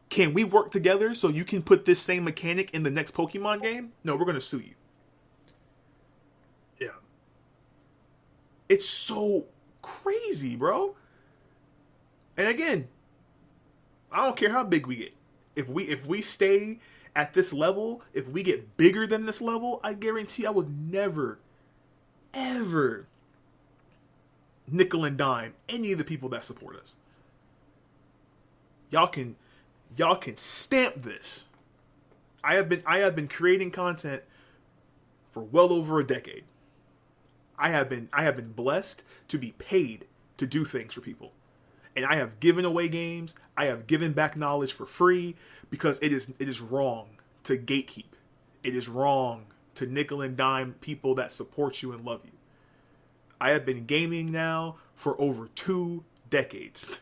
can we work together so you can put this same mechanic in the next Pokemon game? No, we're gonna sue you. Yeah. It's so crazy, bro. And again, I don't care how big we get. If we stay at this level, if we get bigger than this level, I guarantee I would never, ever nickel and dime any of the people that support us. Y'all can stamp this. I have been creating content for well over a decade. I have been blessed to be paid to do things for people. And I have given away games. I have given back knowledge for free because it is wrong to gatekeep. It is wrong to nickel and dime people that support you and love you. I have been gaming now for over 2 decades.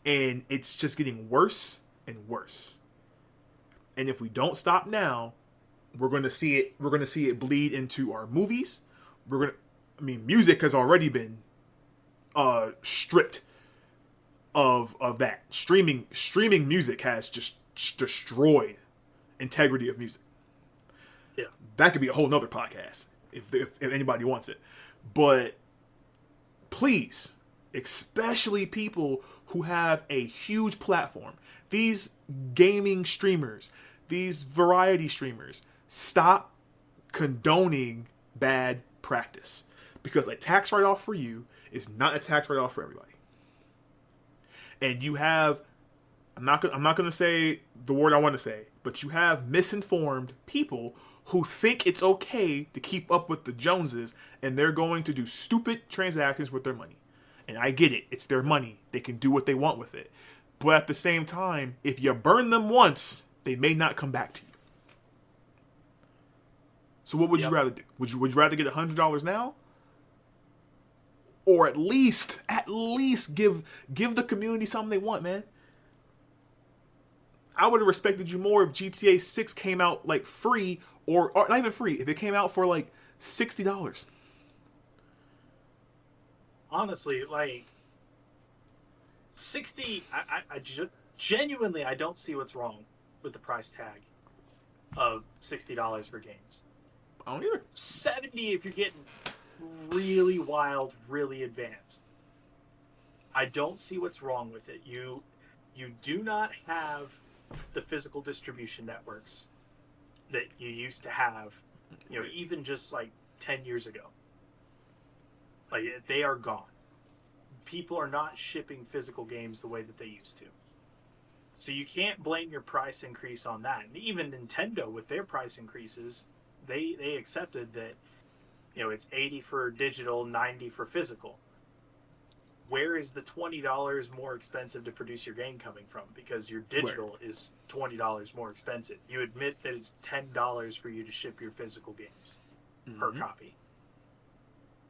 And it's just getting worse and worse. And if we don't stop now, we're going to see it bleed into our movies. Music has already been stripped of that. Streaming music has just destroyed integrity of music. Yeah. That could be a whole nother podcast if anybody wants it. But please, especially people who have a huge platform, these gaming streamers, these variety streamers, stop condoning bad practice. Because a tax write-off for you is not a tax write-off for everybody. And you have, I'm not going to say the word I want to say, but you have misinformed people who think it's okay to keep up with the Joneses, and they're going to do stupid transactions with their money. And I get it. It's their money. They can do what they want with it. But at the same time, if you burn them once, they may not come back to you. So what would you rather do? Would you rather get $100 now? Or at least give the community something they want, man. I would have respected you more if GTA 6 came out like free or not even free, if it came out for like $60. Honestly, like 60, genuinely, I don't see what's wrong with the price tag of $60 for games. I don't either. 70 if you're getting really wild, really advanced. I don't see what's wrong with it. You do not have the physical distribution networks that you used to have, even just like 10 years ago. Like, they are gone. People are not shipping physical games the way that they used to. So you can't blame your price increase on that. And even Nintendo, with their price increases, they accepted that, it's 80 for digital, 90 for physical. Where is the $20 more expensive to produce your game coming from? Because your digital is $20 more expensive. You admit that it's $10 for you to ship your physical games per copy.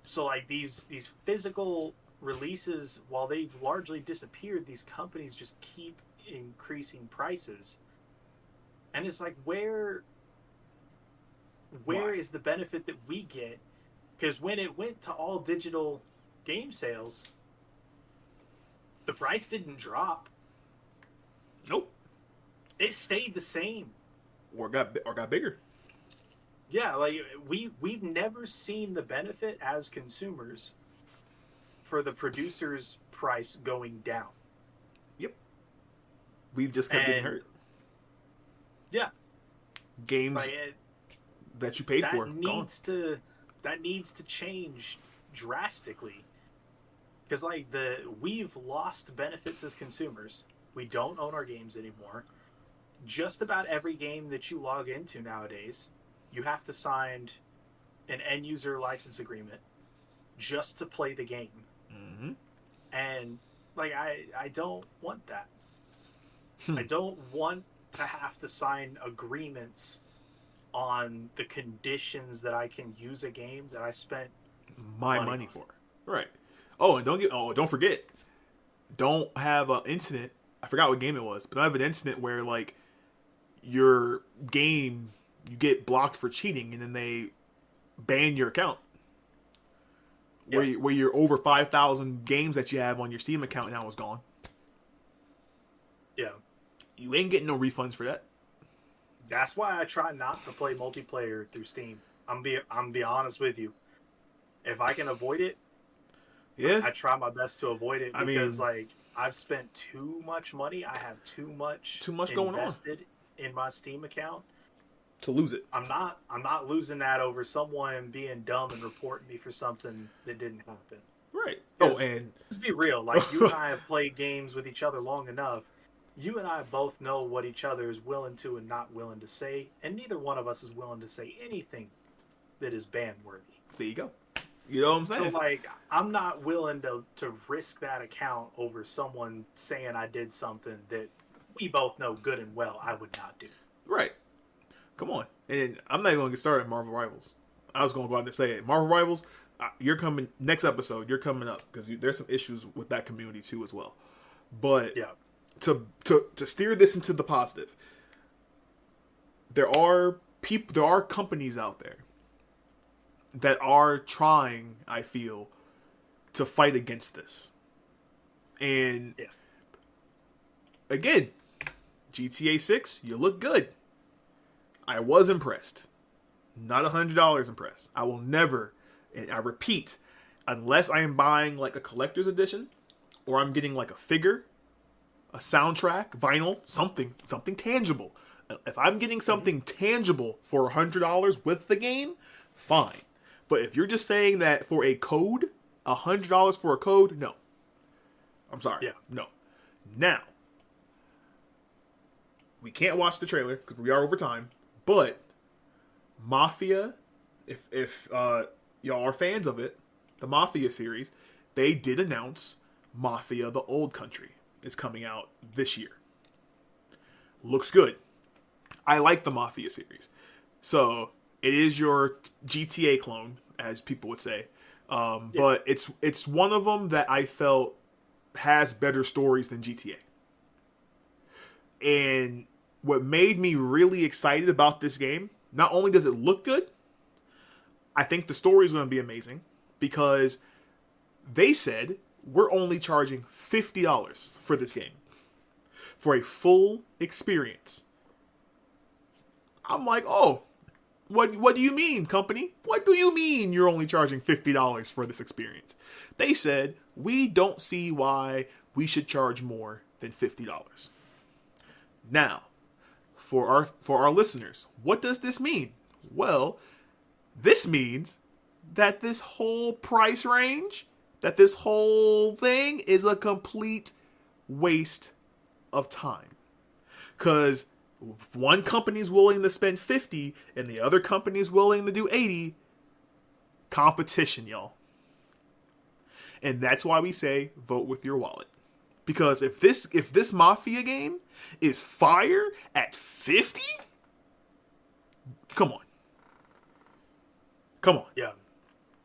So like these physical releases, while they've largely disappeared, these companies just keep increasing prices. And it's like, where is the benefit that we get? Because when it went to all digital game sales, the price didn't drop. Nope. It stayed the same. Or got bigger. Yeah, like we've never seen the benefit as consumers for the producer's price going down. Yep. We've just kept getting hurt. Yeah. Games that you paid for. That needs to change drastically. Because we've lost benefits as consumers. We don't own our games anymore. Just about every game that you log into nowadays, you have to sign an end user license agreement just to play the game. Mm-hmm. And I don't want that. I don't want to have to sign agreements on the conditions that I can use a game that I spent my money for. Right. Oh, and don't forget, don't have an incident. I forgot what game it was, but don't have an incident where your game, you get blocked for cheating and then they ban your account. Where your over 5,000 games that you have on your Steam account now is gone. you ain't getting no refunds for that. That's why I try not to play multiplayer through Steam. I'm be honest with you. If I can avoid it, Yeah, I try my best to avoid it because I mean, like I've spent too much money. I have too much going on invested in my Steam account. to lose it. I'm not losing that over someone being dumb and reporting me for something that didn't happen. Right. Oh, and let's be real. Like you and I have played games with each other long enough. You and I both know what each other is willing to and not willing to say, and neither one of us is willing to say anything that is ban worthy. there you go. You know what I'm saying? So like I'm not willing to risk that account over someone saying I did something that we both know good and well I would not do. Right. Come on. And I'm not even going to get started on Marvel Rivals. I was going to go out there and say it. Marvel Rivals, you're coming next episode. You're coming up because there's some issues with that community too as well. But yeah, to steer this into the positive, there are companies out there that are trying, I feel, to fight against this. And yes. Again, GTA 6, you look good. I was impressed. Not $100 impressed. I will never, and I repeat, unless I am buying like a collector's edition, or I'm getting like a figure, a soundtrack, vinyl, something tangible. If I'm getting something tangible for $100 with the game, fine. But if you're just saying that for a code, $100 for a code, no. I'm sorry. Yeah. No. Now, we can't watch the trailer because we are over time. But Mafia, if y'all are fans of it, the Mafia series, they did announce Mafia: The Old Country is coming out this year. Looks good. I like the Mafia series. So it is your GTA clone, as people would say. But it's one of them that I felt has better stories than GTA. And what made me really excited about this game, not only does it look good, I think the story is going to be amazing because they said we're only charging $50 for this game for a full experience. I'm like, oh, what do you mean, company? What do you mean you're only charging $50 for this experience? They said, we don't see why we should charge more than $50. Now, for our listeners, what does this mean? Well, this means that this whole price range, that this whole thing is a complete waste of time. Because if one company's willing to spend 50 and the other company's willing to do 80, competition, y'all. And that's why we say vote with your wallet. Because if this Mafia game is fire at 50, come on. Yeah.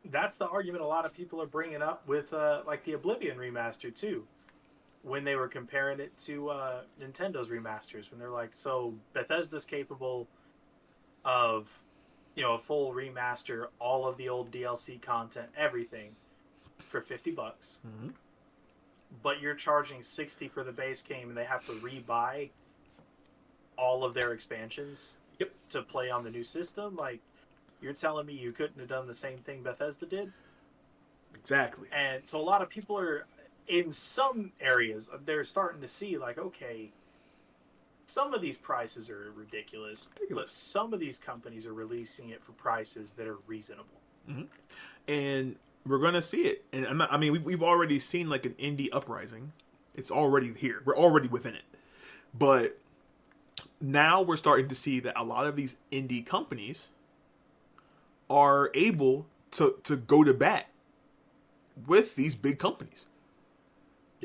That's the argument a lot of people are bringing up with like the Oblivion remaster too. When they were comparing it to Nintendo's remasters, when they're like, so Bethesda's capable of, a full remaster, all of the old DLC content, everything, for $50. Mm-hmm. But you're charging $60 for the base game, and they have to rebuy all of their expansions to play on the new system. Like, you're telling me you couldn't have done the same thing Bethesda did? Exactly. And so a lot of people are, in some areas, they're starting to see, like, okay, some of these prices are ridiculous, but some of these companies are releasing it for prices that are reasonable. Mm-hmm. And we're going to see it. And we've already seen, like, an indie uprising. It's already here. We're already within it. But now we're starting to see that a lot of these indie companies are able to go to bat with these big companies.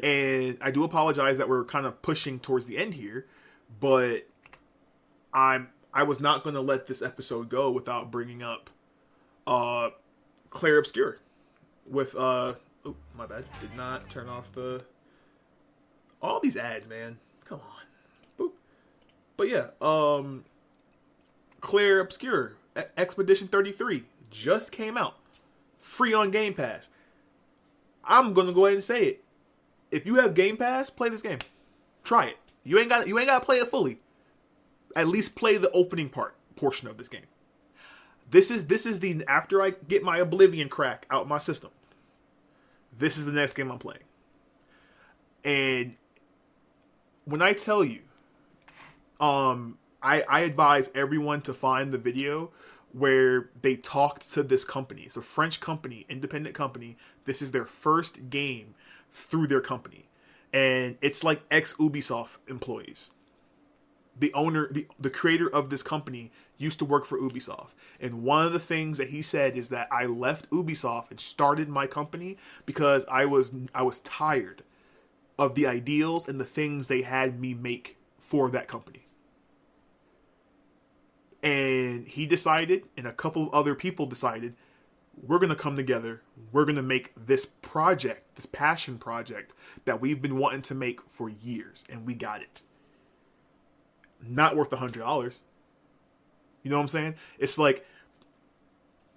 And I do apologize that we're kind of pushing towards the end here, but I was not going to let this episode go without bringing up Clair Obscur with oh, my bad, did not turn off all these ads, man. Come on. Boop. But yeah, Clair Obscur Expedition 33 just came out, free on Game Pass. I'm going to go ahead and say it. If you have Game Pass, play this game. Try it. You ain't got to play it fully. At least play the opening portion of this game. This is the after I get my Oblivion crack out my system. This is the next game I'm playing. And when I tell you, I advise everyone to find the video where they talked to this company. It's a French company, independent company. This is their first game through their company. And it's like ex-Ubisoft employees. The owner, the creator of this company used to work for Ubisoft. And one of the things that he said is that I left Ubisoft and started my company because I was tired of the ideals and the things they had me make for that company. And he decided, and a couple of other people decided, we're going to come together. We're going to make this project, this passion project that we've been wanting to make for years. And we got it. Not worth $100. You know what I'm saying? It's like,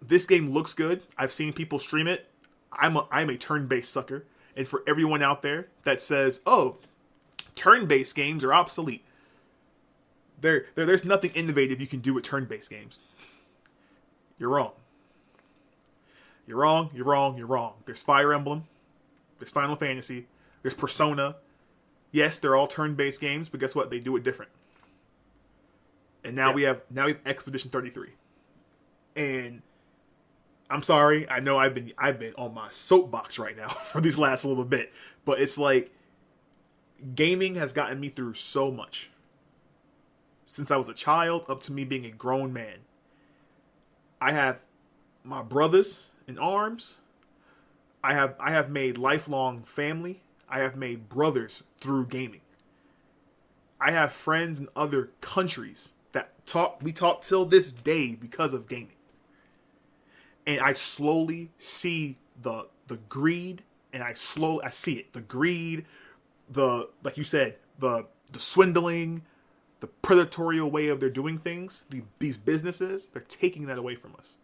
this game looks good. I've seen people stream it. I'm a turn-based sucker. And for everyone out there that says, oh, turn-based games are obsolete. There's nothing innovative you can do with turn-based games. You're wrong. You're wrong, you're wrong, you're wrong. There's Fire Emblem. There's Final Fantasy. There's Persona. Yes, they're all turn-based games, but guess what? They do it different. And now we have Expedition 33. And I'm sorry, I know I've been on my soapbox right now for these last little bit, but it's like gaming has gotten me through so much. Since I was a child up to me being a grown man. I have my brothers in arms. I have made lifelong family. I have made brothers through gaming. I have friends in other countries that we talk till this day because of gaming. And I slowly see the greed, and I see it. The greed, like you said, the swindling, the predatory way of they're doing things, these businesses, they're taking that away from us.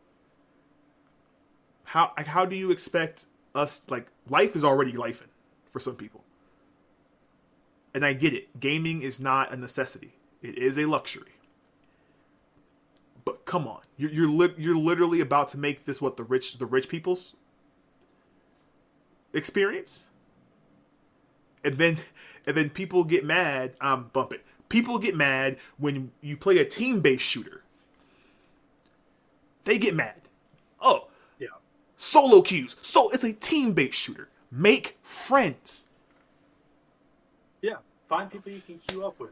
How do you expect us, like, life is already lifing for some people. And I get it. Gaming is not a necessity. It is a luxury. But come on. You're literally about to make this what the rich people's experience? And then people get mad. Bump it. People get mad when you play a team-based shooter. They get mad. Oh, yeah. Solo queues. So it's a team-based shooter. Make friends. Yeah, find people you can queue up with.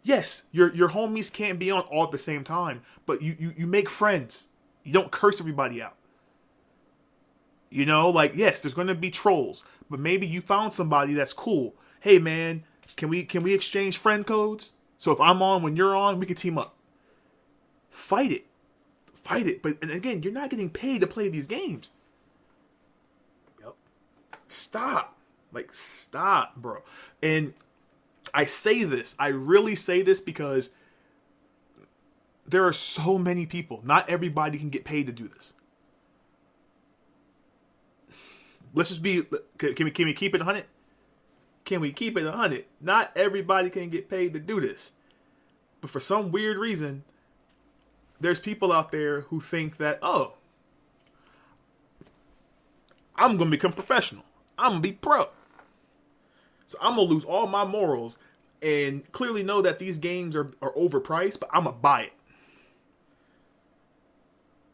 Yes, your homies can't be on all at the same time, but you make friends. You don't curse everybody out. You know, like, yes, there's going to be trolls, but maybe you found somebody that's cool. Hey, man, can we exchange friend codes? So if I'm on when you're on, we can team up. Fight it. But and again, you're not getting paid to play these games. Yep. Stop, bro. And I say this, I really say this because there are so many people. Not everybody can get paid to do this. Let's just be. Can we keep it 100? Can we keep it 100? Not everybody can get paid to do this. But for some weird reason, there's people out there who think that, oh, I'm going to become professional. I'm going to be pro. So I'm going to lose all my morals and clearly know that these games are overpriced, but I'm going to buy it.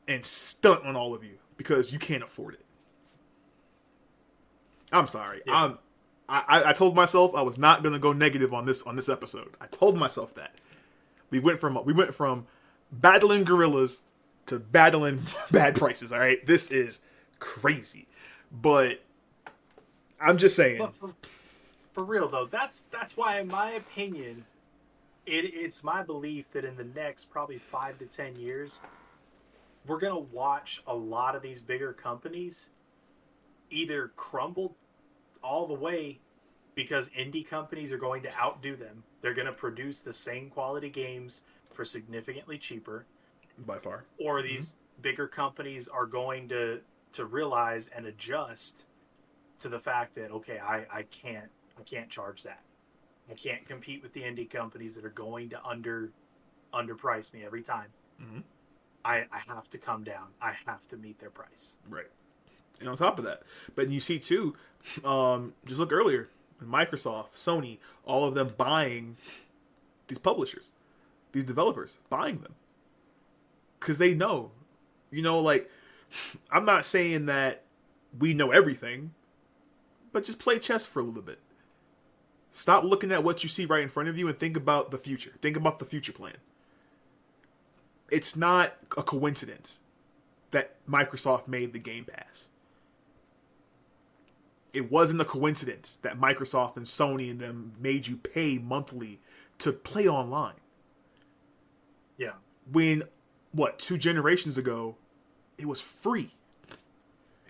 And stunt on all of you because you can't afford it. I'm sorry. Yeah. I told myself I was not going to go negative on this episode. I told myself that. We went from battling gorillas to battling bad prices, all right? This is crazy. But I'm just saying. But for real, though, that's why, in my opinion, it's my belief that in the next probably 5 to 10 years, we're going to watch a lot of these bigger companies either crumble all the way because indie companies are going to outdo them. They're going to produce the same quality games for significantly cheaper. By far. Or these bigger companies are going to realize and adjust to the fact that, okay, I can't charge that. I can't compete with the indie companies that are going to underprice me every time. Mm-hmm. I have to come down. I have to meet their price. Right. And on top of that, but you see too, just look earlier, Microsoft, Sony, all of them buying these publishers, these developers, buying them. Because they know, like, I'm not saying that we know everything, but just play chess for a little bit. Stop looking at what you see right in front of you and think about the future. Think about the future plan. It's not a coincidence that Microsoft made the Game Pass. It wasn't a coincidence that Microsoft and Sony and them made you pay monthly to play online. Yeah. When, 2 generations ago, it was free.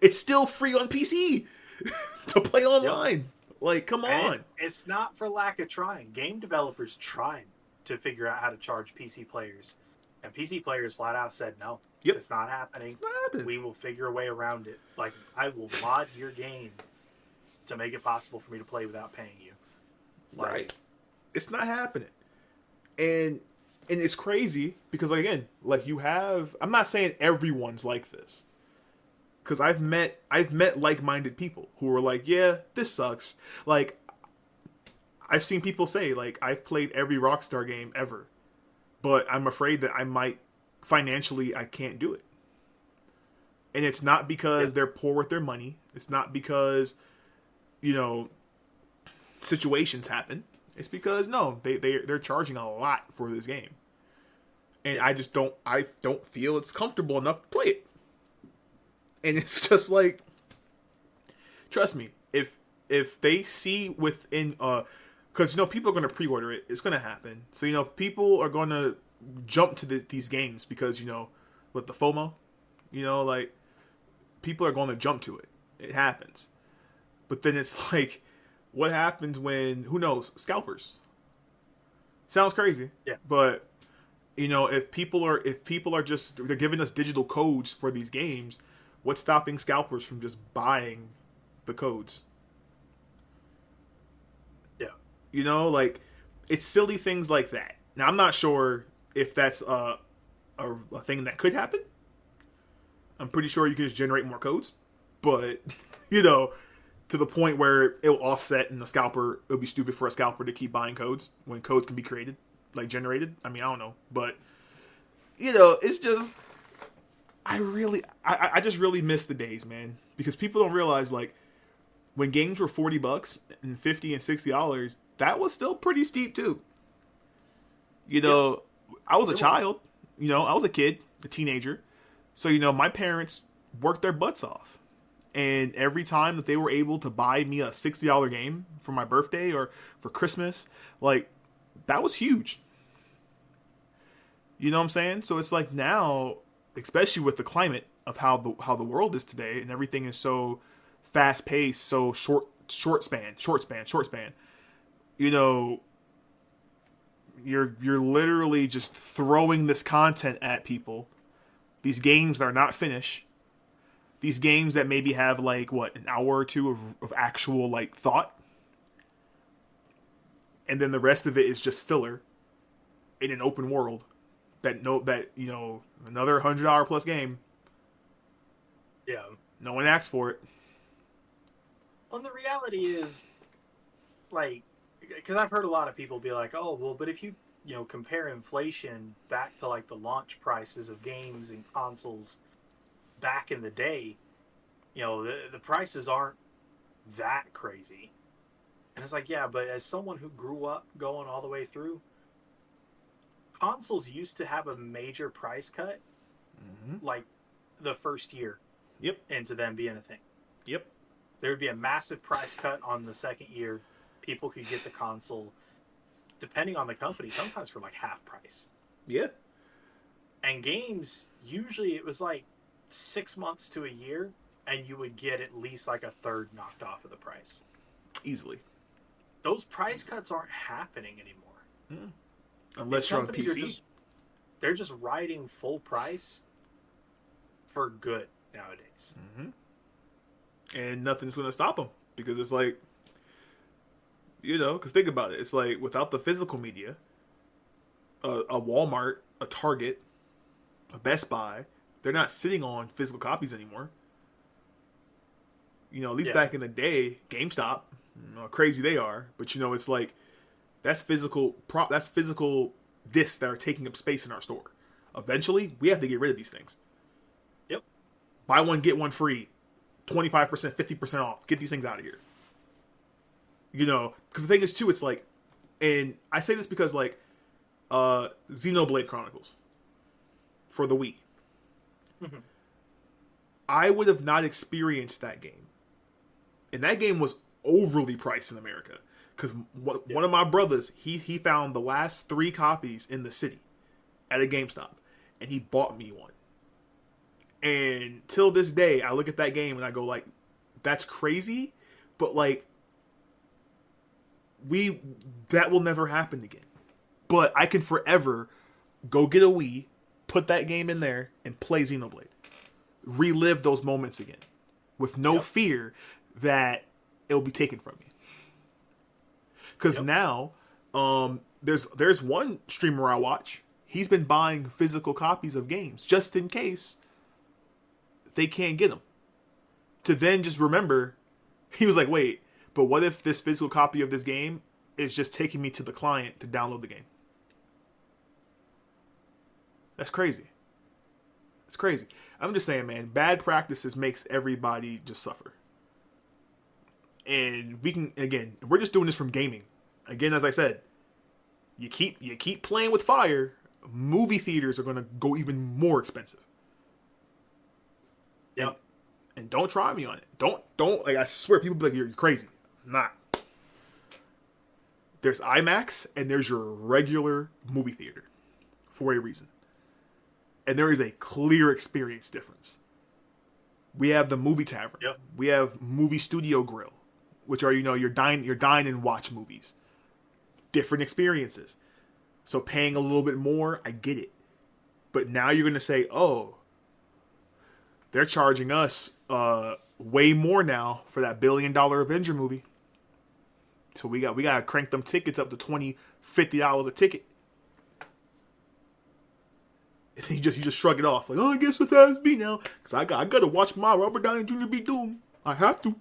It's still free on PC to play online. Yep. Like, come on. It's not for lack of trying. Game developers tried to figure out how to charge PC players. And PC players flat out said, no, yep. It's not happening. It's not happening. We will figure a way around it. Like, I will mod your game to make it possible for me to play without paying you. Like, right. It's not happening. And it's crazy because, like, again, like, you have... I'm not saying everyone's like this. Because I've met like-minded people who are like, yeah, this sucks. Like, I've seen people say, like, I've played every Rockstar game ever, but I'm afraid that I might, financially, I can't do it. And it's not because they're poor with their money. It's not because, situations happen. It's because, no, they're charging a lot for this game. And I don't feel it's comfortable enough to play it. And it's just like, trust me, if they see within, because, people are going to pre-order it, it's going to happen. So, people are going to jump to these games because, with the FOMO, like, people are going to jump to it. It happens. But then it's like, what happens when, who knows, scalpers. Sounds crazy. Yeah. But, if people are just, they're giving us digital codes for these games, what's stopping scalpers from just buying the codes? Yeah. Like, it's silly things like that. Now, I'm not sure if that's a thing that could happen. I'm pretty sure you can just generate more codes. But, to the point where it'll offset and it'll be stupid for a scalper to keep buying codes when codes can be created, like generated. I mean, I don't know. But, it's just... I just really miss the days, man, because people don't realize, like, when games were $40 and $50 and $60, that was still pretty steep too. I was a child, I was a kid, a teenager, so my parents worked their butts off, and every time that they were able to buy me a $60 game for my birthday or for Christmas, like, that was huge. You know what I'm saying? So it's like now, especially with the climate of how the world is today, and everything is so fast paced, so short span. You're literally just throwing this content at people. These games that are not finished. These games that maybe have like an hour or two of actual like thought, and then the rest of it is just filler in an open world. Another $100 plus game. Yeah. No one asked for it. Well, the reality is, like, because I've heard a lot of people be like, oh, well, but if you, compare inflation back to, like, the launch prices of games and consoles back in the day, the prices aren't that crazy. And it's like, yeah, but as someone who grew up going all the way through, consoles used to have a major price cut, like the first year. Yep. Into them being a thing. Yep. There would be a massive price cut on the second year. People could get the console, depending on the company, sometimes for like half price. Yeah. And games, usually it was like 6 months to a year, and you would get at least like a third knocked off of the price. Easily. Those price cuts aren't happening anymore. Unless you're on PC. They're just riding full price for good nowadays. And nothing's going to stop them, because it's like, You know, because think about it. It's like without the physical media, a Walmart, a Target, a Best Buy, they're not sitting on physical copies anymore. You know, at least back in the day, GameStop, you know, how crazy they are. But you know, it's like that's physical discs that are taking up space in our store. Eventually, we have to get rid of these things. Yep. Buy one, get one free. 25%, 50% off. Get these things out of here. You know, because the thing is, too, it's like, and I say this because, like, Xenoblade Chronicles for the Wii. Mm-hmm. I would have not experienced that game. And that game was overly priced in America. Because one of my brothers, he found the last 3 copies in the city at a GameStop. And he bought me one. And till this day, I look at that game and I go like, that's crazy. But like, that will never happen again. But I can forever go get a Wii, put that game in there, and play Xenoblade. Relive those moments again. With no fear that it'll be taken from me. Because now, there's one streamer I watch. He's been buying physical copies of games just in case they can't get them. To then just remember, he was like, wait, but what if this physical copy of this game is just taking me to the client to download the game? That's crazy. It's crazy. I'm just saying, man, bad practices makes everybody just suffer. And we can, again, we're just doing this from gaming. Again, as I said, you keep playing with fire, movie theaters are going to go even more expensive. Yep. And don't try me on it. Don't, like, I swear people be like, you're crazy. I'm not. There's IMAX and there's your regular movie theater for a reason. And there is a clear experience difference. We have the movie tavern. Yep. We have movie studio grill, which are, you know, your dine and watch movies. Different experiences. So paying a little bit more, I get it. But now you're going to say, oh, they're charging us way more now for that $1 billion Avenger movie. So we got to crank them tickets up to $20, $50 a ticket. And then you just shrug it off. Like, oh, I guess this has to be now. Because I got to watch my Robert Downey Jr. be doomed. I have to.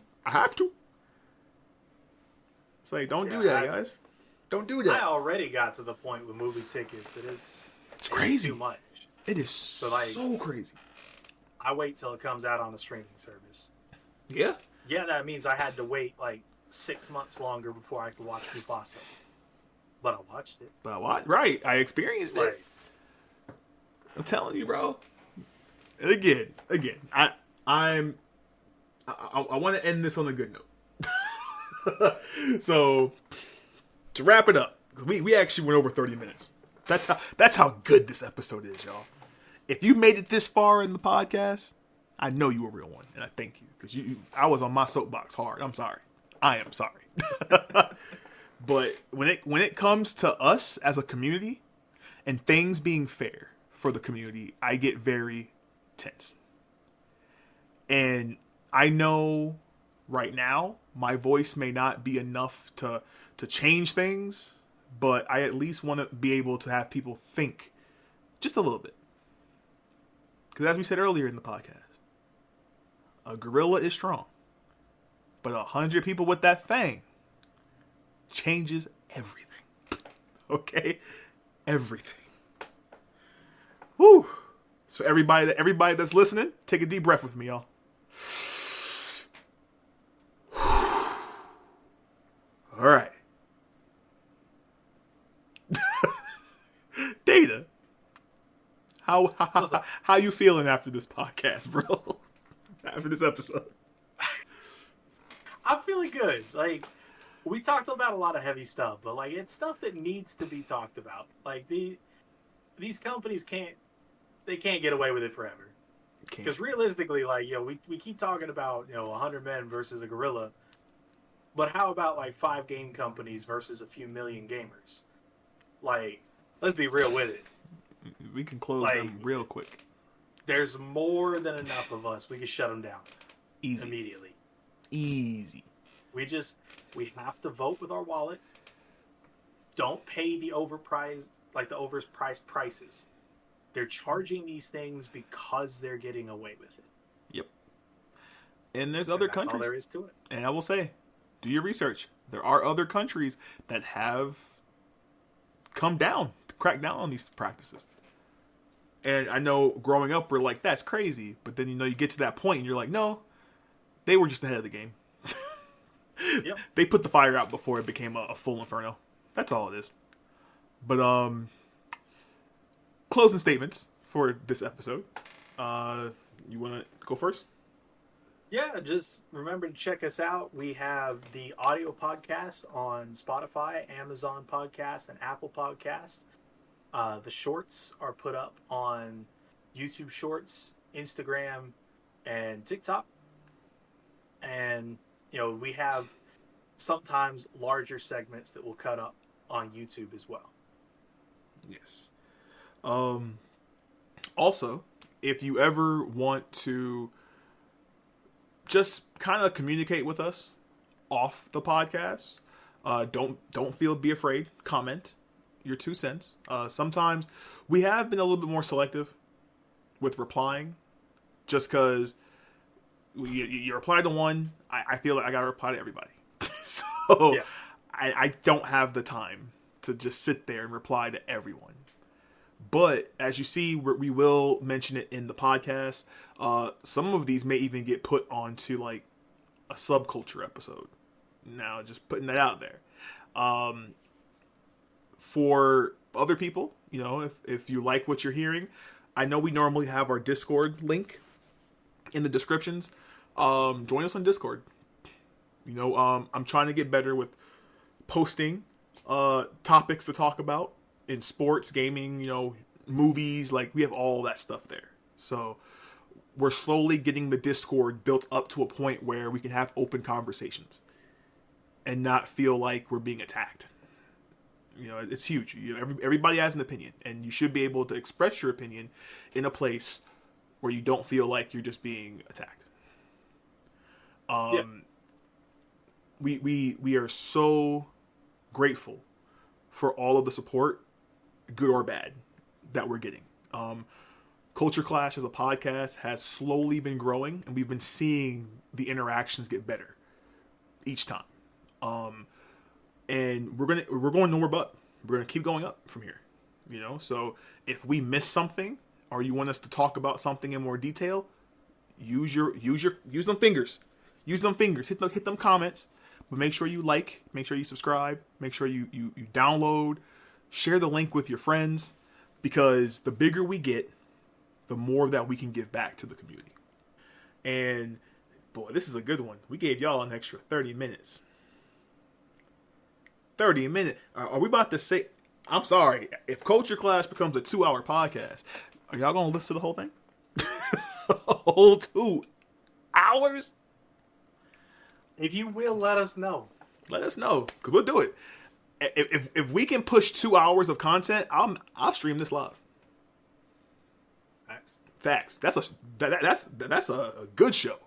It's like, don't do that, guys. Don't do that. I already got to the point with movie tickets that it's crazy. Too much. It is so crazy. I wait till it comes out on the streaming service. Yeah. Yeah, that means I had to wait like 6 months longer before I could watch Mufasa. But I watched it. Right. I experienced it. I'm telling you, bro. And again, I want to end this on a good note. So, to wrap it up, we actually went over 30 minutes. That's how good this episode is, y'all. If you made it this far in the podcast, I know you a real one, and I thank you because I was on my soapbox hard. I'm sorry. I am sorry. But when it comes to us as a community and things being fair for the community, I get very tense. And I know right now my voice may not be enough to change things, but I at least want to be able to have people think just a little bit. Because as we said earlier in the podcast, a gorilla is strong, but 100 people with that thing changes everything. Okay? Everything. Woo! So everybody that's listening, take a deep breath with me, y'all. All right. Data. How you feeling after this podcast, bro? After this episode? I'm feeling good. Like, we talked about a lot of heavy stuff, but like it's stuff that needs to be talked about. Like these companies can't get away with it forever. Because realistically, like, you know, we keep talking about, you know, 100 men versus a gorilla, but how about like 5 game companies versus a few million gamers? Like, let's be real with it. We can close them real quick. There's more than enough of us. We can shut them down. Easy. Immediately. Easy. We have to vote with our wallet. Don't pay the overpriced, like the overpriced prices. They're charging these things because they're getting away with it. Yep. And there's other That's countries. all there is to it. And I will say, do your research. There are other countries that have come down, cracked down on these practices. And I know growing up, we're like, that's crazy. But then, you get to that point and you're like, no, they were just ahead of the game. Yep. They put the fire out before it became a full inferno. That's all it is. But, closing statements for this episode. You want to go first? Yeah, just remember to check us out. We have the audio podcast on Spotify, Amazon Podcast, and Apple Podcast. The shorts are put up on YouTube Shorts, Instagram, and TikTok. And, we have sometimes larger segments that we'll cut up on YouTube as well. Yes. Also, if you ever want to just kind of communicate with us off the podcast, be afraid. Comment your 2 cents. Sometimes we have been a little bit more selective with replying, just because you reply to one, I feel like I gotta reply to everybody. So yeah. I don't have the time to just sit there and reply to everyone. But as you see, we will mention it in the podcast. Some of these may even get put onto like a subculture episode. Now, just putting that out there. For other people, if you like what you're hearing, I know we normally have our Discord link in the descriptions. Join us on Discord. I'm trying to get better with posting topics to talk about in sports, gaming, movies. Like, we have all that stuff there. So we're slowly getting the Discord built up to a point where we can have open conversations and not feel like we're being attacked. It's huge. Everybody has an opinion, and you should be able to express your opinion in a place where you don't feel like you're just being attacked. Yeah. We are so grateful for all of the support, good or bad, that we're getting. Culture Clash as a podcast has slowly been growing, and we've been seeing the interactions get better each time. And we're going nowhere but. We're gonna keep going up from here. So if we miss something, or you want us to talk about something in more detail, use them fingers. Use them fingers. Hit them comments. But make sure you like, make sure you subscribe, make sure you download, share the link with your friends, because the bigger we get, the more that we can give back to the community. And boy, this is a good one. We gave y'all an extra 30 minutes. 30 minutes. Are we about to say, I'm sorry, if Culture Clash becomes a 2-hour podcast, are y'all going to listen to the whole thing? A whole 2 hours? If you will, let us know. Let us know, because we'll do it. If we can push 2 hours of content, I'll stream this live. Facts. That's a good show.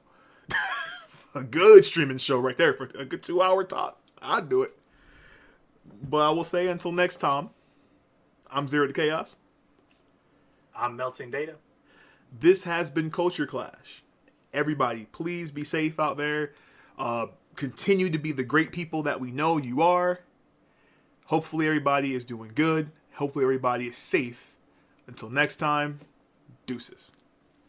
A good streaming show right there for a good 2-hour talk. I'd do it. But I will say, until next time, I'm Zero to Chaos. I'm Melting Data. This has been Culture Clash. Everybody, please be safe out there. Continue to be the great people that we know you are. Hopefully everybody is doing good. Hopefully everybody is safe. Until next time, deuces.